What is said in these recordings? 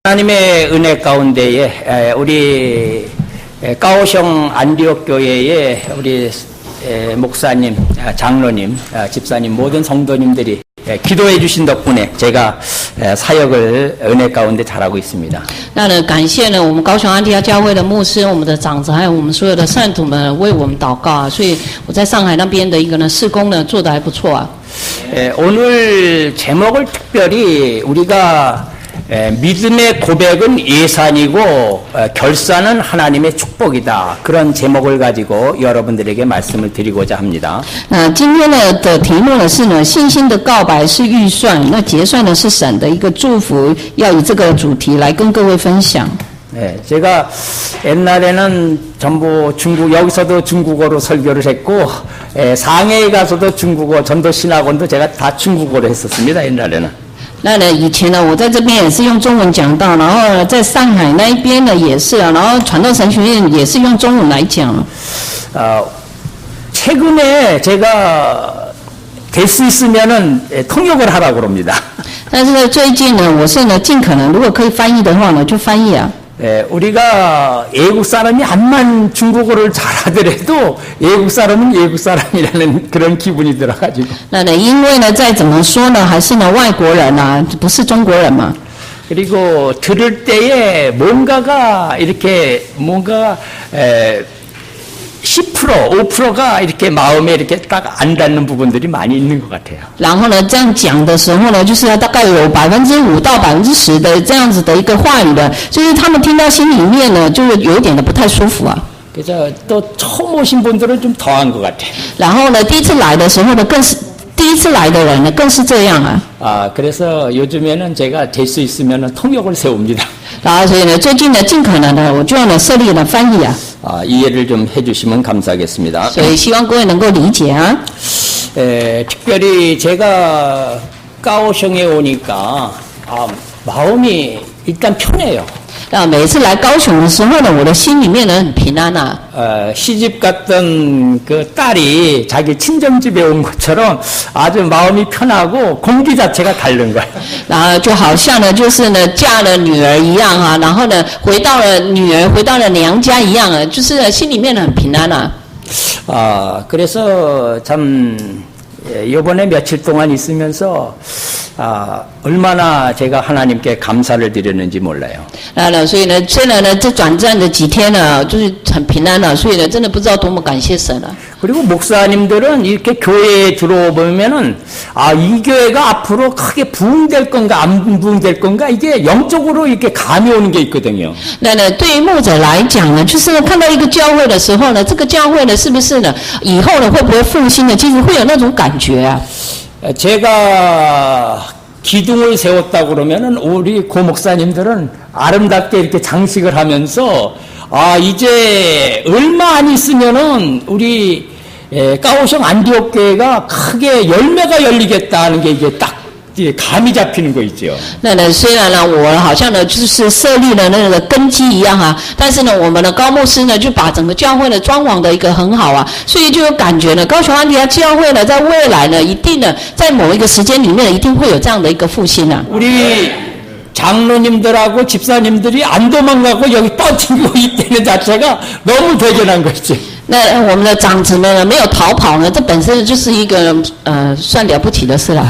하나님의 은혜 가운데에 우리 가오슝 안디옥 교회의 우리 목사님, 장로님, 집사님 모든 성도님들이 기도해 주신 덕분에 제가 사역을 은혜 가운데 잘하고 있습니다. 那感谢呢我们高雄安提阿教会的牧师、我们的长子还有我们所有的圣徒们为我们祷告啊，所以我在上海那边的一个呢事工呢做得还不错啊。 오늘 제목을 특별히 우리가 믿음의 고백은 예산이고 결산은 하나님의 축복이다. 그런 제목을 가지고 여러분들에게 말씀을 드리고자 합니다. 今天的题目呢是呢信心的告白是预算，那结算呢是神的一个祝福，要以这个主题来跟各位分享。 네, 제가 옛날에는 전부 여기서도 중국어로 설교를 했고, 상해에 가서도 중국어, 전도 신학원도 제가 다 중국어로 했었습니다, 옛날에는. 那呢，以前呢，我在这边也是用中文讲道，然后在上海那一边呢也是啊，然后传道神学院也是用中文来讲。 최근에 제가 될 수 있으면은 통역을 하라고 그럽니다. 但是呢，最近呢，我是呢尽可能，如果可以翻译的话呢，就翻译啊。 우리가 외국 사람이 암만 중국어를 잘하더라도 외국 사람은 외국 사람이라는 그런 기분이 들어가지고. 那呢，因为呢，再怎么说呢，还是呢外国人啊，不是中国人嘛。 그리고 들을 때에 뭔가가 10%, 5%가 이렇게 마음에 이렇게 딱 안 닿는 부분들이 많이 있는 것 같아요. 然后呢，这样讲的时候呢，就是大概有5%到10%的这样子的一个话语的，就是他们听到心里面呢，就是有一点的不太舒服啊。 그래서 또 처음 오신 분들은 좀 더한 것 같아요. 然后呢，第一次来的时候呢，更是第一次来的人呢，更是这样啊。 그래서 요즘에는 제가 될 수 있으면 통역을 세웁니다. 然后所以呢，最近呢，尽可能呢，我就要呢设立了翻译啊。 이해를 좀 해주시면 감사하겠습니다. 所以希望各位能够理解啊。 특별히 제가 가오슝에 오니까 마음이 일단 편해요. 每一次来高雄的时候呢，我的心里面呢很平安啊。 시집 갔던 그 딸이 자기 친정집에 온 것처럼 아주 마음이 편하고 공기 자체가 다른 거예요. 然后就好像呢，就是呢嫁了女儿一样啊，然后呢回到了娘家一样啊，就是心里面很平安啊。 그래서 참 이번에 며칠 동안 있으면서 얼마나 제가 하나님께 감사를 드렸는지 몰라요. 所以呢，虽然呢这短暂的几天呢，就是很平安了，所以呢，真的不知道多么感谢神了。 그리고 목사님들은 이렇게 교회에 들어보면은 이 교회가 앞으로 크게 부흥될 건가 안 부흥될 건가 이게 영적으로 이렇게 감이 오는 게 있거든요. 那呢，对于牧者来讲呢，就是看到一个教会的时候呢，这个教会呢是不是呢以后呢会不会复兴呢？其实会有那种感觉啊。 제가 기둥을 세웠다고 그러면은 우리 고 목사님들은 아름답게 이렇게 장식을 하면서 이제 얼마 안 있으면은 우리 가오슝 안디옥 교회가 크게 열매가 열리겠다는 게 이제 딱 감이 잡히는 거 있죠. 那呢，虽然呢，我好像呢就是设立了那个根基一样啊，但是呢，我们的高牧师呢就把整个教会的装潢的一个很好啊，所以就有感觉呢，高雄安提阿教会呢在未来呢，一定呢在某一个时间里面一定会有这样的一个复兴啊。 우리 장로님들하고 집사님들이 안 도망가고 여기 뻗치고 있다는 자체가 너무 대견한 거지. 那我们的长子们呢没有逃跑呢，这本身就是一个算了不起的事了。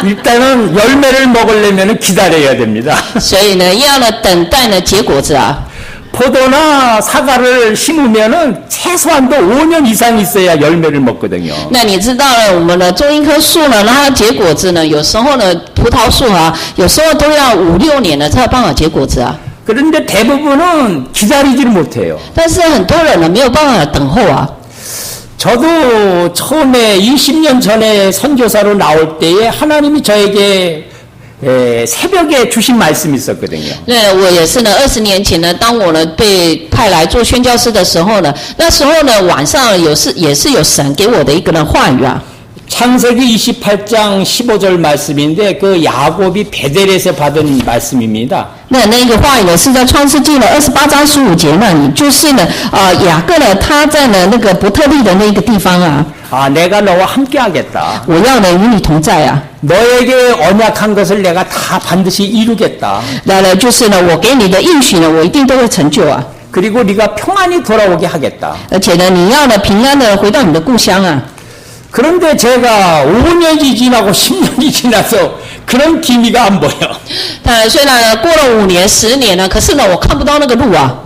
일단은 열매를 먹으려면 기다려야 됩니다. 所以呢，要呢等待呢结果子啊。 포도나 사과를 심으면은 최소한도 5년 이상 있어야 열매를 먹거든요. 那你知道呢，我们的种一棵树呢，它的结果子呢，有时候呢，葡萄树啊，有时候都要5、6年呢才有办法结果子啊。 그런데 대부분은 기다리지를 못해요. 但是很多人呢没有办法等候啊。 저도 처음에 20년 전에 선교사로 나올 때에 하나님이 저에게 새벽에 주신 말씀이 있었거든요. 那我也是呢，20年前呢，当我呢被派来做宣教师的时候呢，那时候呢晚上也是有神给我的一个呢话语啊。 창세기 28장 15절 말씀인데 그 야곱이 베델에서 받은 말씀입니다. 那个话语呢是在创世纪的28章15节那里，就是呢雅各呢他在呢那个伯特利的那个地方啊。 아, 내가 너와 함께 하겠다. 我要呢与你同在啊。 너에게 언약한 것을 내가 다 반드시 이루겠다. 来了就是呢，我给你的应许呢，我一定都会成就啊。 그리고 네가 평안히 돌아오게 하겠다. 而且呢，你要呢平安的回到你的故乡啊。 그런데 제가 5년이 지나고 10년이 지나서 그런 기미가 안 보여. 但虽然呢过了5年、10年呢，可是呢我看不到那个路啊。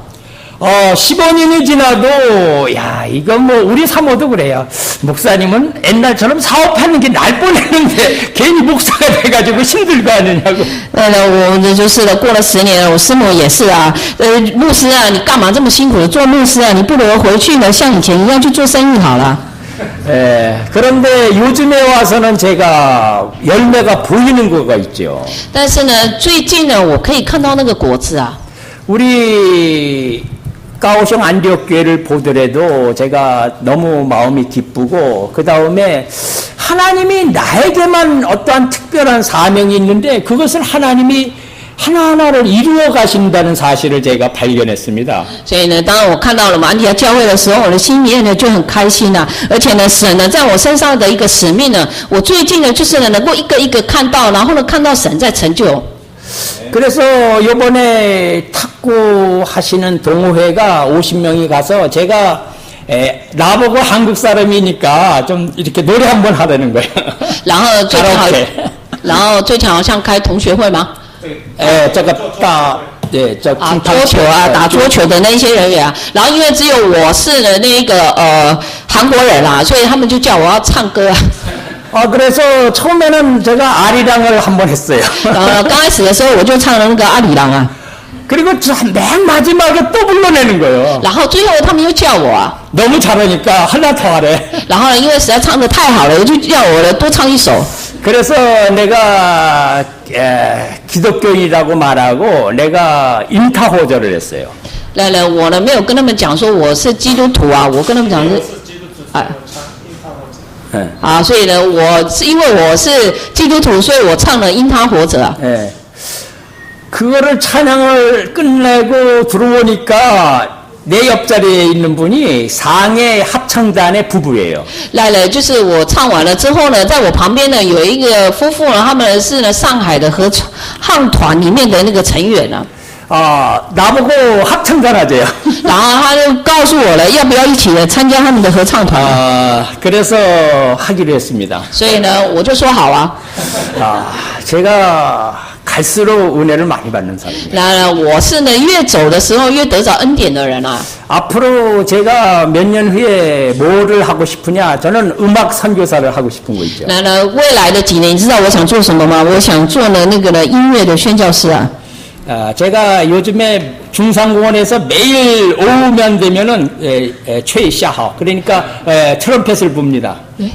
15년이 지나도 야 이거 뭐 우리 사모도 그래요. 목사님은 옛날처럼 사업하는 게 날 뻔했는데 괜히 목사가 돼가지고 힘들고 하느냐고. 我这就是呢过了10年了，我师母也是啊。牧师啊，你干嘛这么辛苦的做牧师啊？你不如回去呢像以前一样去做生意好了。 그런데 요즘에 와서는 제가 열매가 보이는 거가 있죠. 但是呢，最近呢，我可以看到那个果子啊。 우리 가오슝 안디옥 교회를 보더라도 제가 너무 마음이 기쁘고 그 다음에 하나님이 나에게만 어떠한 특별한 사명이 있는데 그것을 하나님이 하나하나를 이루어 가신다는 사실을 제가 발견했습니다. 所以呢，当我看到了我们安提阿教会的时候，我的心里面呢就很开心啊。而且呢，神呢在我身上的一个使命呢，我最近呢就是呢能够一个一个看到，然后呢看到神在成就。 그래서 이번에 탁구 하시는 동호회가 50명이 가서 제가 나보고 한국 사람이니까 좀 이렇게 노래 한번 하라는 거예요. 然后最近好，然后最近好像开同学会吗？ 这个大这啊，桌球啊，打桌球的那一些人员啊，然后因为只有我是的那个韩国人啦，所以他们就叫我要唱歌啊。 그래서 처음에는 제가 아리랑을 한번 했어요. 刚开始的时候我就唱了那个阿里郎啊。 그리고 맨 마지막에 또 불러내는 거예요. 然后最后他们又叫我啊。 너무 잘하니까 하나 더 하래. 然后呢，因为实在唱得太好了，就叫我呢多唱一首。 그래서 내가 기독교인이라고 말하고 내가 인타호절을 했어요. 来了，我呢没有跟他们讲说我是基督徒啊，我跟他们讲是啊，所以呢，我是因为我是基督徒，所以我唱了因他活着啊。 그거를 찬양을 끝내고 들어오니까 내 옆자리에 있는 분이 상해 합창단의 부부예요. 来了，就是我唱完了之后呢，在我旁边呢有一个夫妇呢，他们是呢上海的合唱团里面的那个成员啊。 나보고 합창단 하재요. 然后他就告诉我了，要不要一起参加他们的合唱团？ 그래서 하기로 했습니다. 所以呢，我就说好啊。 제가 갈수록 은혜를 많이 받는 사람입니다. 来了，我是呢越走的时候越得着恩典的人啊。 앞으로 제가 몇 년 후에 뭐를 하고 싶으냐? 저는 음악 선교사를 하고 싶은 거 있죠. 来了，未来的几年，你知道我想做什么吗？我想做呢那个呢音乐的宣教师啊。 제가 요즘에 중상공원에서 매일 오후면 되면은 최샤하 그러니까 트럼펫을 붑니다. 네?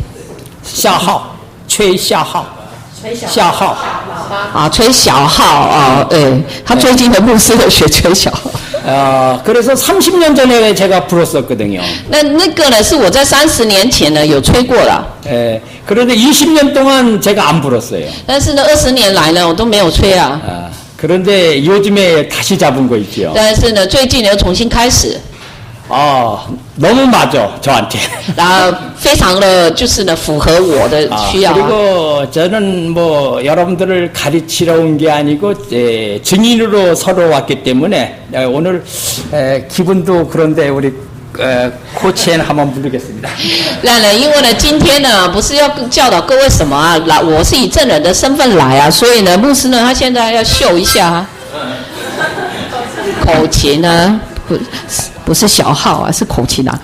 샤하, 최샤하, 샤하. 啊，吹小号啊，他最近的牧师有学吹小号。 그래서 30년 전에 제가 불었었거든요. 那个呢是我在30年前呢有吹过了。 그런데 20년 동안 제가 안 불었어요. 但是呢20年来呢我都没有吹啊。 그런데 요즘에 다시 잡은 거 있죠. 但是呢最近呢重新开始。 너무 맞아 저한테. 然后非常的就是呢符合我的需要。 그리고 저는 뭐 여러분들을 가르치러 온 게 아니고 증인으로 서로 왔기 때문에 오늘 기분도 그런데 우리 코치엔 한번 부르겠습니다. 那呢，因为呢，今天呢不是要教导各位什么啊，来，我是以证人的身份来啊，所以呢，牧师呢他现在要秀一下啊，口琴呢不是小号啊，是口琴啊。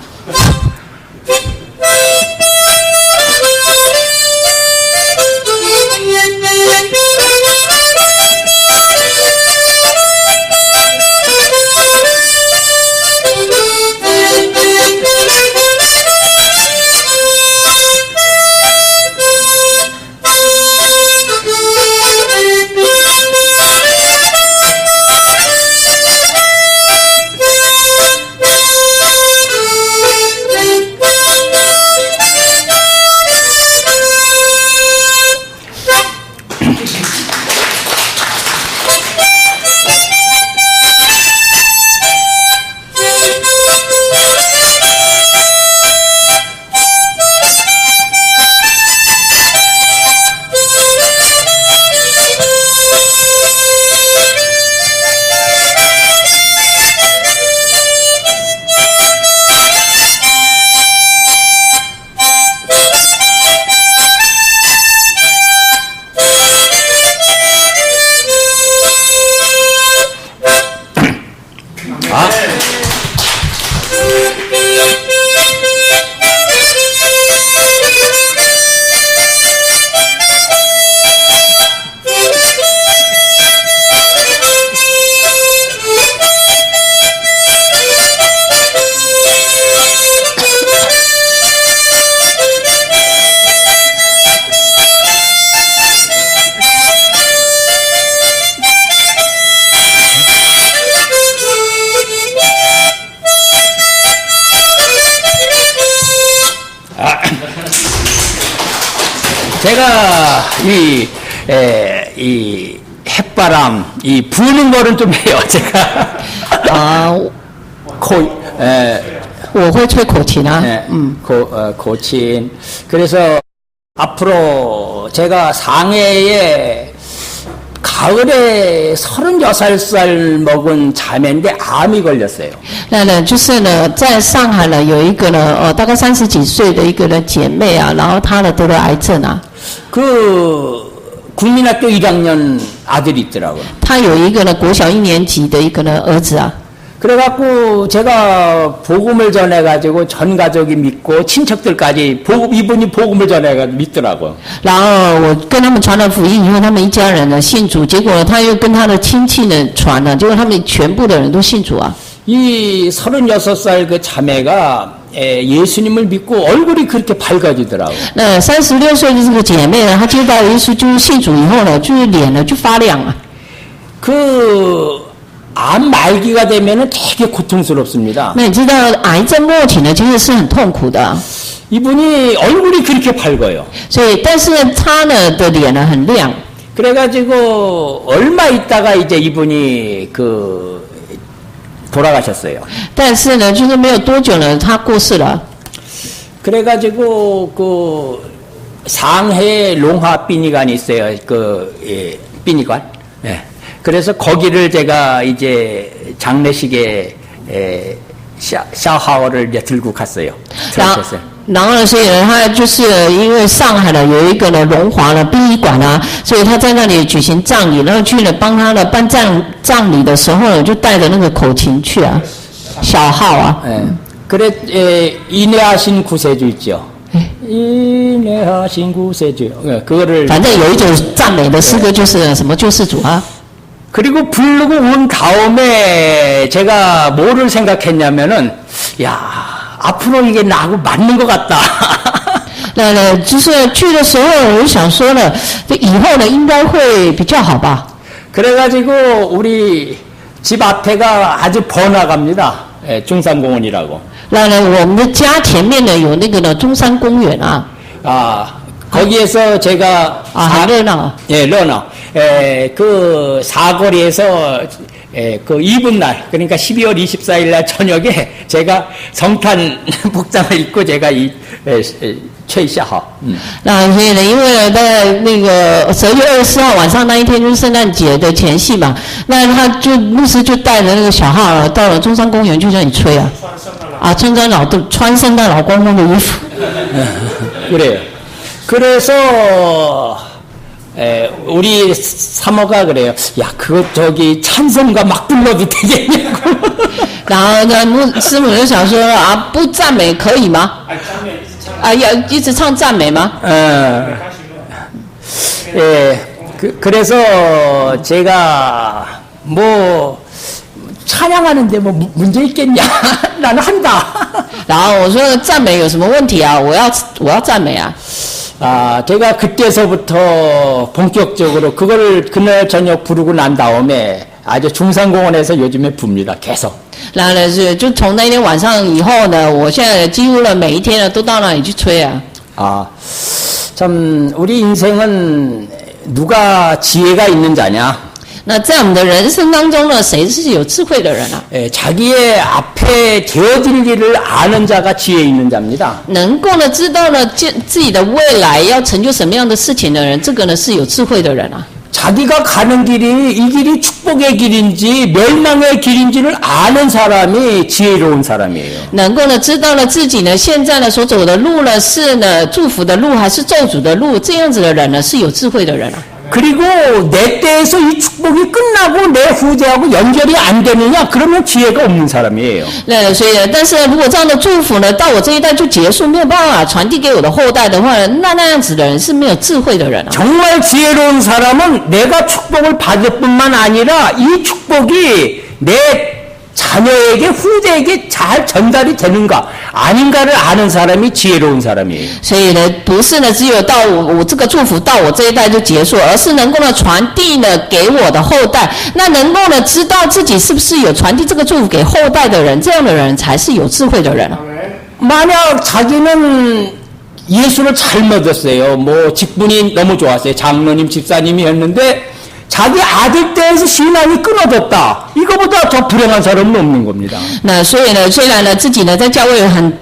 제가 이 햇바람, 이 부는 거는 좀 해요, 제가. 我会吹口琴啊。 네, 고친. 그래서 앞으로 제가 상해에 가을에 36살 먹은 자매인데 암이 걸렸어요. 那呢，就是呢，在上海呢有一个呢，大概30几岁的一个呢姐妹啊，然后她呢得了癌症啊。 그 국민학교 1학년 아들이 있더라고요. 她有一个呢国小1年级的一个呢儿子啊。 그래갖고 제가 복음을 전해가지고 전 가족이 믿고 친척들까지 이분이 복음을 전해가지고 믿더라고요. 然后我跟他们传了福音以后，他们一家人呢信主，结果呢他又跟他的亲戚呢传了，结果他们全部的人都信主啊。 이 36살 그 자매가 예수님을 믿고 얼굴이 그렇게 밝아지더라고요. 那36岁的这个姐妹呢，她接到耶稣就是信主以后呢，就是脸呢就发亮啊。 암 말기가 되면은 되게 고통스럽습니다. 那你知道癌症末期呢，其实是很痛苦的啊。 이분이 얼굴이 그렇게 밝아요. 所以，但是呢，他呢的脸呢很亮。 그래가지고 얼마 있다가 이제 이분이 돌아가셨어요. 但是呢，就是没有多久呢，他过世了。 그래가지고 상해 롱화殡仪馆 있어요.殡仪馆. 예. 그래서 거기를 제가 이제 장례식에 샤워를 이제 들고 갔어요. 然后呢，所以呢，他就是因为上海呢有一个呢龙华的殡仪馆啊，所以他在那里举行葬礼，然后去呢帮他呢办葬礼的时候呢，就带着那个口琴去啊，小号啊。 그래 인내하신 구세주 있죠. 인내하신 구세주. 그거를 反正有一种赞美的诗歌，就是什么救世主啊。 그리고 부르고 온 다음에 제가 뭐를 생각했냐면은 야 앞으로 이게 나하고 맞는 것 같다. 那就是去的时候，我就想说呢，以后呢应该会比较好吧。 그래가지고 우리 집 앞에가 아주 번화가입니다. 중산공원이라고. 那呢，我们的家前面呢有那个呢中山公园啊。 거기에서 제가很热闹。 예, 러너. 그 사거리에서 그 이분 날, 그러니까 12월 24일 날 저녁에 제가 성탄 복장을 입고 제가吹下好。那所以呢，因为呢，在那个12月24号晚上那一天就是圣诞节的前夕嘛，那牧师就带着那个小号到了中山公园，就叫你吹啊，穿圣诞老公公的衣服。 그래요. 그래서 우리 사모가 그래요. 야, 그거 저기 찬송가 막 불러도 되겠냐고. 然后呢，师母就想说啊，不赞美可以吗？要一直唱赞美吗？ 그래서 제가 뭐 찬양하는데 뭐 문제 있겠냐? 나는 한다. 然后我说赞美有什么问题啊？我要赞美啊。 제가 그때서부터 본격적으로 그걸 그날 저녁 부르고 난 다음에 아주 중산공원에서 요즘에 붑니다. 계속. 然后呢，就从那天晚上以后呢，我现在几乎呢每一天呢都到那里去吹啊。 참 우리 인생은 누가 지혜가 있는 자냐? 那在我们的人生当中呢，谁是有智慧的人啊？ 자기의 앞에 되어질 일을 아는 자가 지혜 있는 자입니다. 能够呢知道呢自己的未来要成就什么样的事情的人，这个呢是有智慧的人啊。 자기가 가는 길이 이 길이 축복의 길인지 멸망의 길인지를 아는 사람이 지혜로운 사람이에요. 能够呢知道呢自己呢现在呢所走的路呢是呢祝福的路还是咒诅的路，这样子的人呢是有智慧的人啊。 그리고 내 때에서 이 축복이 끝나고 내 후대하고 연결이 안 되느냐? 그러면 지혜가 없는 사람이에요. 那所以呢，但是呢，如果这样的祝福呢，到我这一代就结束，没有办法传递给我的后代的话呢，那样子的人是没有智慧的人啊。 정말 지혜로운 사람은 내가 축복을 받을 뿐만 아니라 이 축복이 내 자녀에게 후대에게 잘 전달이 되는가 아닌가를 아는 사람이 지혜로운 사람이에요. 所以呢，不是呢，只有到我这个祝福到我这一代就结束，而是能够呢传递呢给我的后代，那能够呢知道自己是不是有传递这个祝福给后代的人，这样的人才是有智慧的人啊。 만약 자기는 예수를 잘 믿었어요. 뭐 직분이 너무 좋았어요. 장로님, 집사님이었는데 자기 아들 때에서 신앙이 끊어졌다. 이거보다 더 불행한 사람은 없는 겁니다. 那所以呢，虽然呢自己呢在教会有很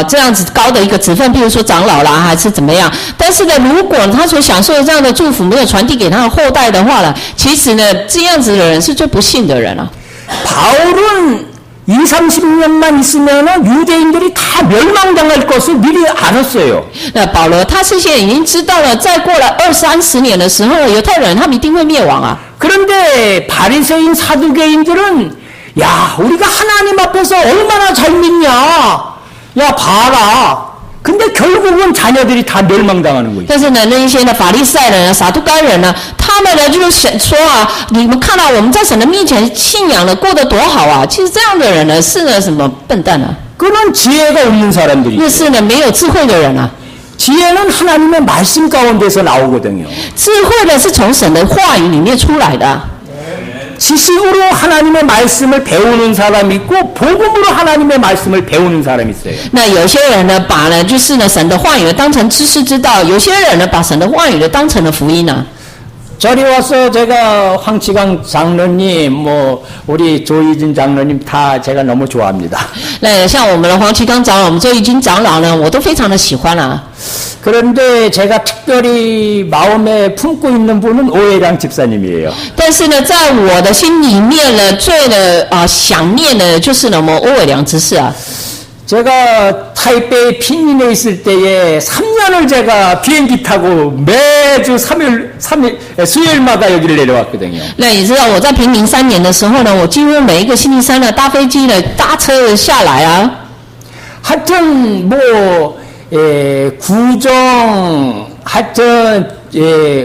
这样子高的一个职分，譬如说长老啦，还是怎么样，但是呢，如果他所享受的这样的祝福没有传递给他的后代的话呢，其实呢，这样子的人是最不幸的人啊。 바울은 20-30년만 있으면 유대인들이 다 멸망당할 것을 미리 알았어요. 那保罗他事先已经知道了，再过了20-30年的时候，犹太人他们一定会灭亡啊。 그런데 바리새인 사두개인들은 야 우리가 하나님 앞에서 얼마나 잘 믿냐 야 봐라 근데 결국은 자녀들이 다 멸망당하는 거예요. 但是呢，那一些呢法利赛人啊、撒都该人呢，他们呢就是说啊，你们看到我们在神的面前信仰呢过得多好啊，其实这样的人呢是呢什么笨蛋啊？ 그는 지혜가 없는 사람들이. 那是呢没有智慧的人啊。 지혜는 하나님의 말씀 가운데서 나오거든요. 智慧呢是从神的话语里面出来的。 지식으로 하나님의 말씀을 배우는 사람이 있고 복음으로 하나님의 말씀을 배우는 사람이 있어요. 那有些人呢把呢就是呢神的话语当成知识之道，有些人呢把神的话语呢当成了福音啊。 저리 와서 제가 황치강 장로님, 뭐 우리 조희진 장로님 다 제가 너무 좋아합니다. 那像我们的黄奇刚长老，我们周义军长老呢，我都非常的喜欢啊。 그런데 제가 특별히 마음에 품고 있는 분은 오해량 집사님이에요. 但是呢，在我的心里面呢，最呢想念的就是呢我们欧伟良执事啊。 제가 타이베이 핀인에 있을 때에 3년을 제가 비행기 타고 매주 수요일마다 여기를 내려왔거든요. 那你知道我在平宁3年的时候呢，我几乎每一个星期三呢搭飞机呢搭车下来啊。 하여튼 뭐 구정 하여튼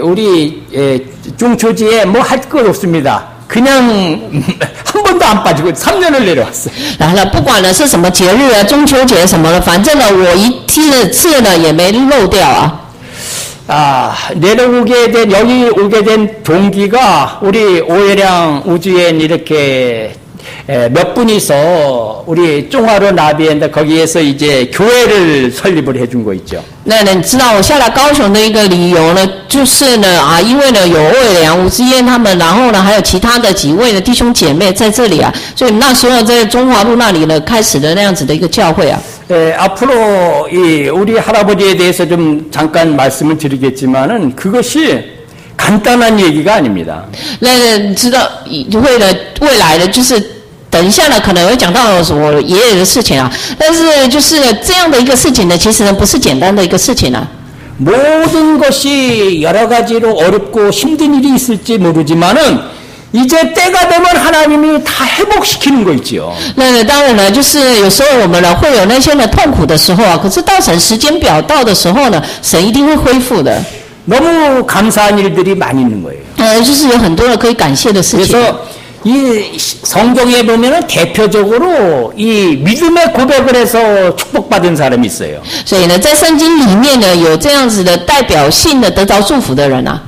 우리 중초지에 뭐 할 것 없습니다. 그냥 한 번도 안 빠지고 3년을 내려왔어요. 然后呢，不管呢是什么节日啊，中秋节什么的，反正呢我一次呢也没漏掉啊。 내려오게 된 여기 오게 된 동기가 우리 오해량 우주엔 이렇게 몇 분이서 우리 쫑하로 나비엔데 거기에서 이제 교회를 설립을 해준 거 있죠. 那你知道我下来高雄的一个理由呢，就是呢因为呢有魏良、吴志燕他们，然后呢还有其他的几位的弟兄姐妹在这里啊，所以那时候在中华路那里呢开始的那样子的一个教会啊。 앞으로 우리 할아버지에 대해서 좀 잠깐 말씀을 드리겠지만은 그것이 간단한 얘기가 아닙니다. 那知道会呢未来的就是。 等一下呢，可能会讲到我爷爷的事情啊，但是就是这样的一个事情呢，其实呢不是简单的一个事情啊。 모든 것이 여러 가지로 어렵고 힘든 일이 있을지 모르지만은 이제 때가 되면 하나님이 다 회복시키는 거 있지요. 那当然呢，就是有时候我们呢会有那些呢痛苦的时候啊，可是到神时间表到的时候呢，神一定会恢复的。 너무 감사한 일들이 많이 있는 거예요. 就是有很多的可以感谢的事情。 그래서 이 성경에 보면은 대표적으로 이 믿음의 고백을 해서 축복받은 사람이 있어요. 所以呢，在圣经里面呢，有这样子的代表性的得着祝福的人啊。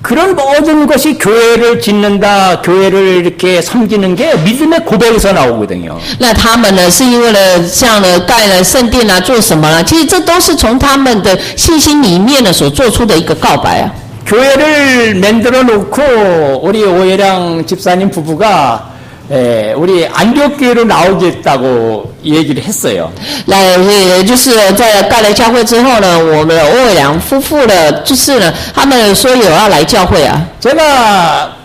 그런 모든 것이 교회를 짓는다, 교회를 이렇게 섬기는 게 믿음의 고백에서 나오거든요. 那他们呢，是因为呢，像呢盖了圣殿啊，做什么呢？其实这都是从他们的信心里面呢所做出的一个告白啊。 교회를 만들어 놓고 우리 오해량 집사님 부부가 우리 안디옥교회로 나오겠다고 얘기를 했어요. 那就是在盖了教会之后呢，我们的欧伟良夫妇呢，就是呢，他们说有要来教会啊。 제가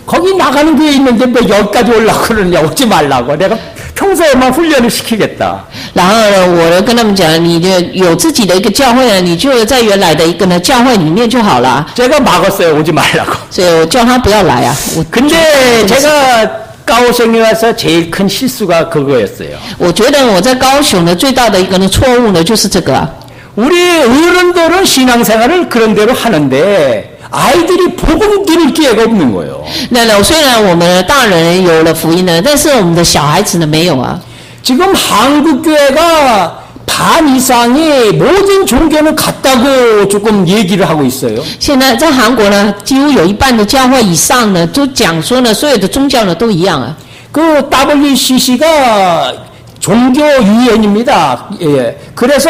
거기 나가는 교회 있는데 왜 여기까지 올라고 그러냐, 오지 말라고. 내가 평소에만 훈련을 시키겠다. 然后呢，我呢跟他们讲，你有自己的一个教会呢，你就在原来的一个呢教会里面就好了。 제가 막았어요, 오지 말라고. 所以我叫他不要来啊。 근데 제가 가오성에 와서 제일 큰 실수가 그거였어요. 我觉得我在高雄呢最大的一个呢错误呢就是这个啊。 우리 어른들은 신앙생활을 그런 대로 하는데 아이들이 복음 들을 기회가 없는 거예요. 那虽然我们大人有了福音呢，但是我们的小孩子呢没有啊。 지금 한국 교회가 반 이상이 모든 종교는 같다고 조금 얘기를 하고 있어요. 现在在韩国呢，几乎有一半的教会以上呢，都讲说呢，所有的宗教呢都一样啊。 그 WCC가 종교 유엔입니다. 예. 그래서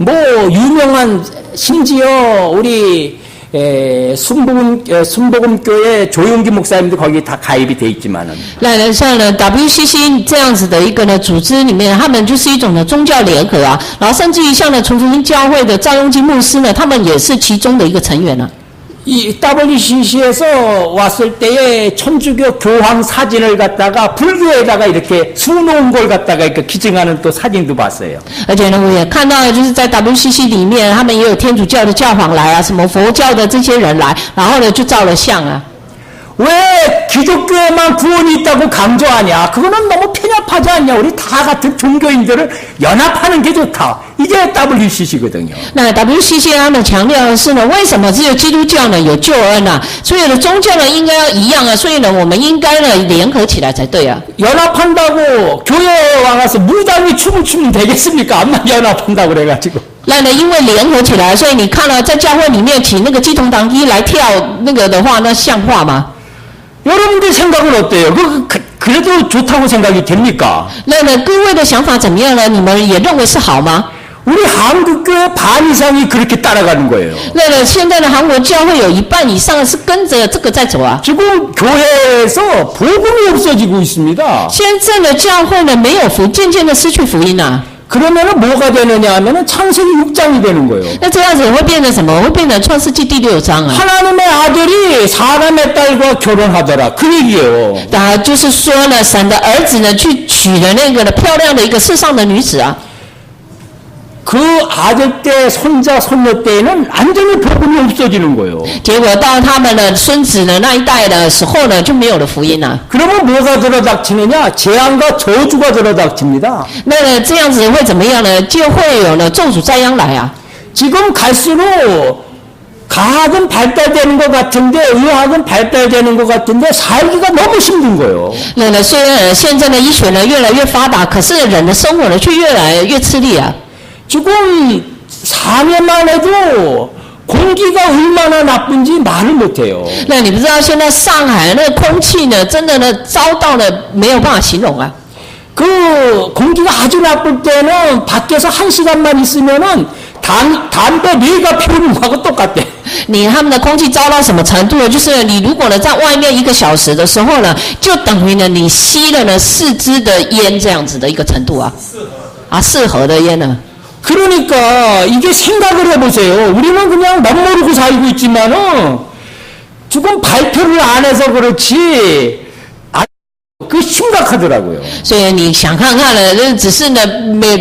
뭐 유명한 심지어 우리 순복음교회 조용기 목사님도 거기 다 가입이 돼 있지만은 那像呢 WCC 这样子的一个呢组织里面，他们就是一种的宗教联合啊，然后甚至于像呢重庆教会的赵雍基牧师呢，他们也是其中的一个成员呢。 이 WCC에서 왔을 때에 천주교 교황 사진을 갖다가 불교에다가 이렇게 수놓은 걸 갖다가 이렇게 기증하는 또 사진도 봤어요. 而且呢，我也看到，就是在 WCC 里面，他们也有天主教的教皇来啊，什么佛教的这些人来，然后呢就照了相啊。 왜 기독교에만 구원이 있다고 강조하냐? 그거는 너무 편협하지 않냐? 우리 다 같은 종교인들을 연합하는 게 좋다. 이게 WCC거든요. 那 WCC 他们强调的是呢，为什么只有基督教呢有救恩啊？所有的宗教呢应该要一样啊，所以呢我们应该呢联合起来才对啊。 연합한다고 교회 와가서 무당이 춤을 추면 되겠습니까? 암만 연합한다고 그래가지고. 那呢，因为联合起来，所以你看了在教会里面请那个鸡同党一来跳那个的话，那像话吗？ 여러분들 생각은 어때요? 그래도 좋다고 생각이 됩니까? 那呢，各位的想法怎么样呢？你们也认为是好吗？ 우리 한국교회 반 이상이 그렇게 따라가는 거예요. 那呢，现在的韩国教会有一半以上是跟着这个在走啊。 지금 교회에서 복음이 없어지고 있습니다. 现在的教会呢没有福，渐渐的失去福音啊。 그러면은 뭐가 되느냐 하면은 창세기 6장이 되는 거예요. 那这样子会变成什么？会变成创世纪第6章啊。 하나님의 아들이 사람의 딸과 결혼하더라. 그 얘기예요. 啊，就是说呢，神的儿子呢去娶了那个漂亮的一个世上的女子啊。 그 아들 때, 손자, 손녀 때에는 완전히 복음이 없어지는 거예요. 结果到他们的孙子呢那一代的时候呢，就没有了福音了。 그러면 뭐가 들어닥치느냐? 재앙과 저주가 들어닥칩니다. 那呢，这样子会怎么样呢？就会有呢咒诅灾殃来啊。 지금 갈수록 과학은 발달되는 것 같은데, 의학은 발달되는 것 같은데, 살기가 너무 힘든 거예요. 那呢，虽然现在的医学呢越来越发达，可是人的生活呢却越来越吃力啊。 지금 4년만 해도 공기가 얼마나 나쁜지 말을 못해요. 那你不知道现在上海那个空气呢，真的呢糟到呢没有办法形容啊。 그 공기가 아주 나쁠 때는 밖에서 1시간만 있으면은 담배 4가 피우는 거하고 똑같대. 他们的空气糟到什么程度呢？就是你如果呢在外面1个小时的时候呢，就等于呢你吸了呢4支的烟这样子的一个程度啊。4盒的烟呢。 그러니까 이게 생각을 해보세요. 우리는 그냥 멋모르고 살고 있지만은 조금 발표를 안 해서 그렇지 그 심각하더라고요. 所以你想看看了，只是呢，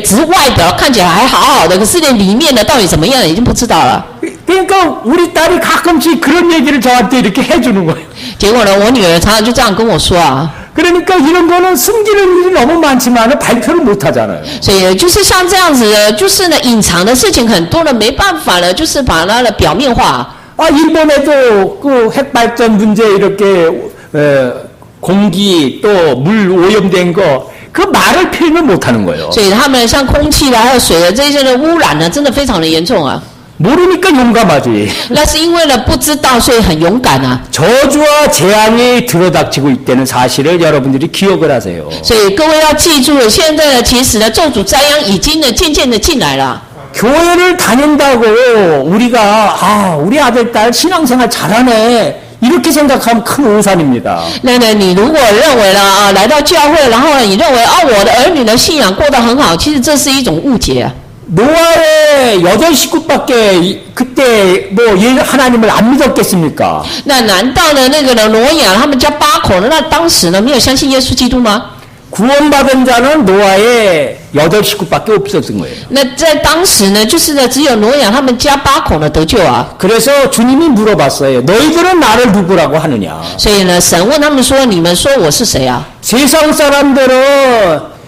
只是外表看起来还好好的，可是呢，里面呢到底怎么样，已经不知道了。 그러니까 우리 딸이 가끔씩 그런 얘기를 저한테 이렇게 해주는 거예요. 结果呢，我女儿常常就这样跟我说啊。 그러니까 이런 거는 숨기는 일이 너무 많지만 발표를 못 하잖아요. 所以就是像这样子的，就是呢，隐藏的事情很多了，没办法了，就是把它的表面化。 아, 일본에도 그 핵발전 문제 이렇게 공기 또 물 오염된 거 그 말을 표현을 못 하는 거예요. 所以他们像空气啦，还有水的这些的污染呢，真的非常的严重啊。 모르니까 용감하지. 那是因为呢不知道，所以很勇敢啊。 저주와 재앙이 들어닥치고 있다는 사실을 여러분들이 기억을 하세요. 所以各位要记住了，现在呢，其实呢，咒诅灾殃已经呢渐渐的进来了。 교회를 다닌다고 우리가 우리 아들 딸 신앙생활 잘하네 이렇게 생각하면 큰 오산입니다. 那你如果认为了啊，来到教会，然后你认为我的儿女的信仰过得很好，其实这是一种误解啊。 노아의 8식구밖에 그때 뭐 하나님을 안 믿었겠습니까? 那难道呢那个呢挪亚他们家8口呢，那当时呢没有相信耶稣基督吗？ 구원받은 자는 노아의 8식구밖에 없었던 거예요. 那在当时呢，就是呢只有挪亚他们家8口呢得救啊。 그래서 주님이 물어봤어요. 너희들은 나를 누구라고 하느냐? 所以呢，神问他们说：“你们说我是谁啊？” 세상 사람들은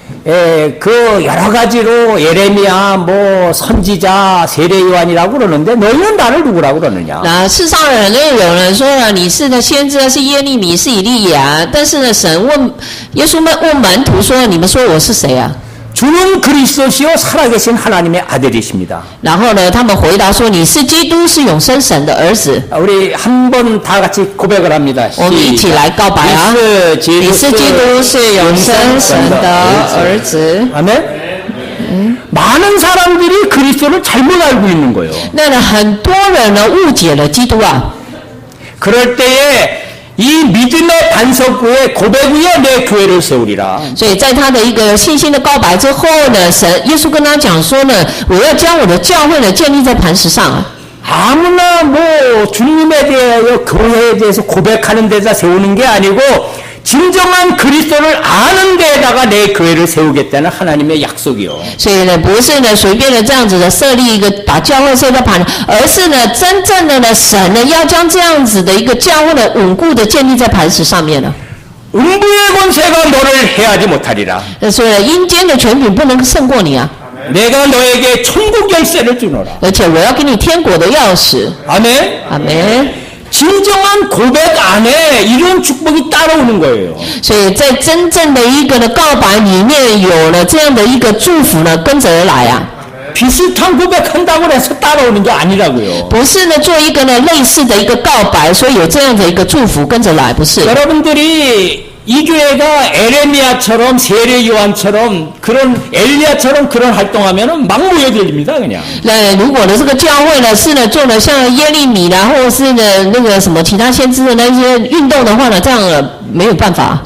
그 여러 가지로 예레미야, 뭐 선지자, 세례요한이라고 그러는데 너희는 나를 누구라고 그러느냐? 那世上的人呢，有人说呢，你是呢先知，是耶利米，是以利亚。但是呢，神问耶稣问门徒说：“你们说我是谁啊？” 주는 그리스도시요 살아계신 하나님의 아들이십니다. 然后呢，他们回答说：“你是基督，是永生神的儿子。” 우리 한 번 다 같이 고백을 합니다. 我们一起来告白啊！你是基督，是永生神的儿子。 아멘. 많은 사람들이 그리스도를 잘못 알고 있는 거예요. 那呢，很多人呢误解了基督啊。 그럴 때에 이 믿음의 반석 위에 고백 위에 내 교회를 세우리라. 所以在他的一个信心的告白之后呢，耶稣跟他讲说呢，我要将我的教会呢建立在磐石上啊。 아무나 뭐 주님에 대하여 교회에 대해서 고백하는 데다 세우는 게 아니고 진정한 그리스도를 아는 데에다가 내 교회를 세우겠다는 하나님의 약속이요. 所以呢，不是呢随便的这样子的设立一个把教会设在磐石，而是呢真正的呢神呢要将这样子的一个教会呢稳固的建立在磐石上面了。 음부의 권세가 너를 해하지 못하리라. 所以呢阴间的权柄不能胜过你啊。 내가 너에게 천국 열쇠를 주노라. 而且我要给你天国的钥匙。 아멘. 阿门。 진정한 고백 안에 이런 축복이 따라오는 거예요. 所以在真正的一个的告白里面有了这样的一个祝福呢，跟着而来啊。 비슷한 고백한다고 해서 따라오는 게 아니라고요. 不是呢做一个呢类似的一个告白，所以有这样的一个祝福跟着来，不是。 여러분들이 이 교회가 에레미야처럼 세례 요한처럼 그런 엘리야처럼 그런 활동하면은 막 모여들립니다 그냥. 那如果呢这个教会呢是呢做了像耶利米啦，或者是呢那个什么其他先知的那些运动的话呢，这样没有办法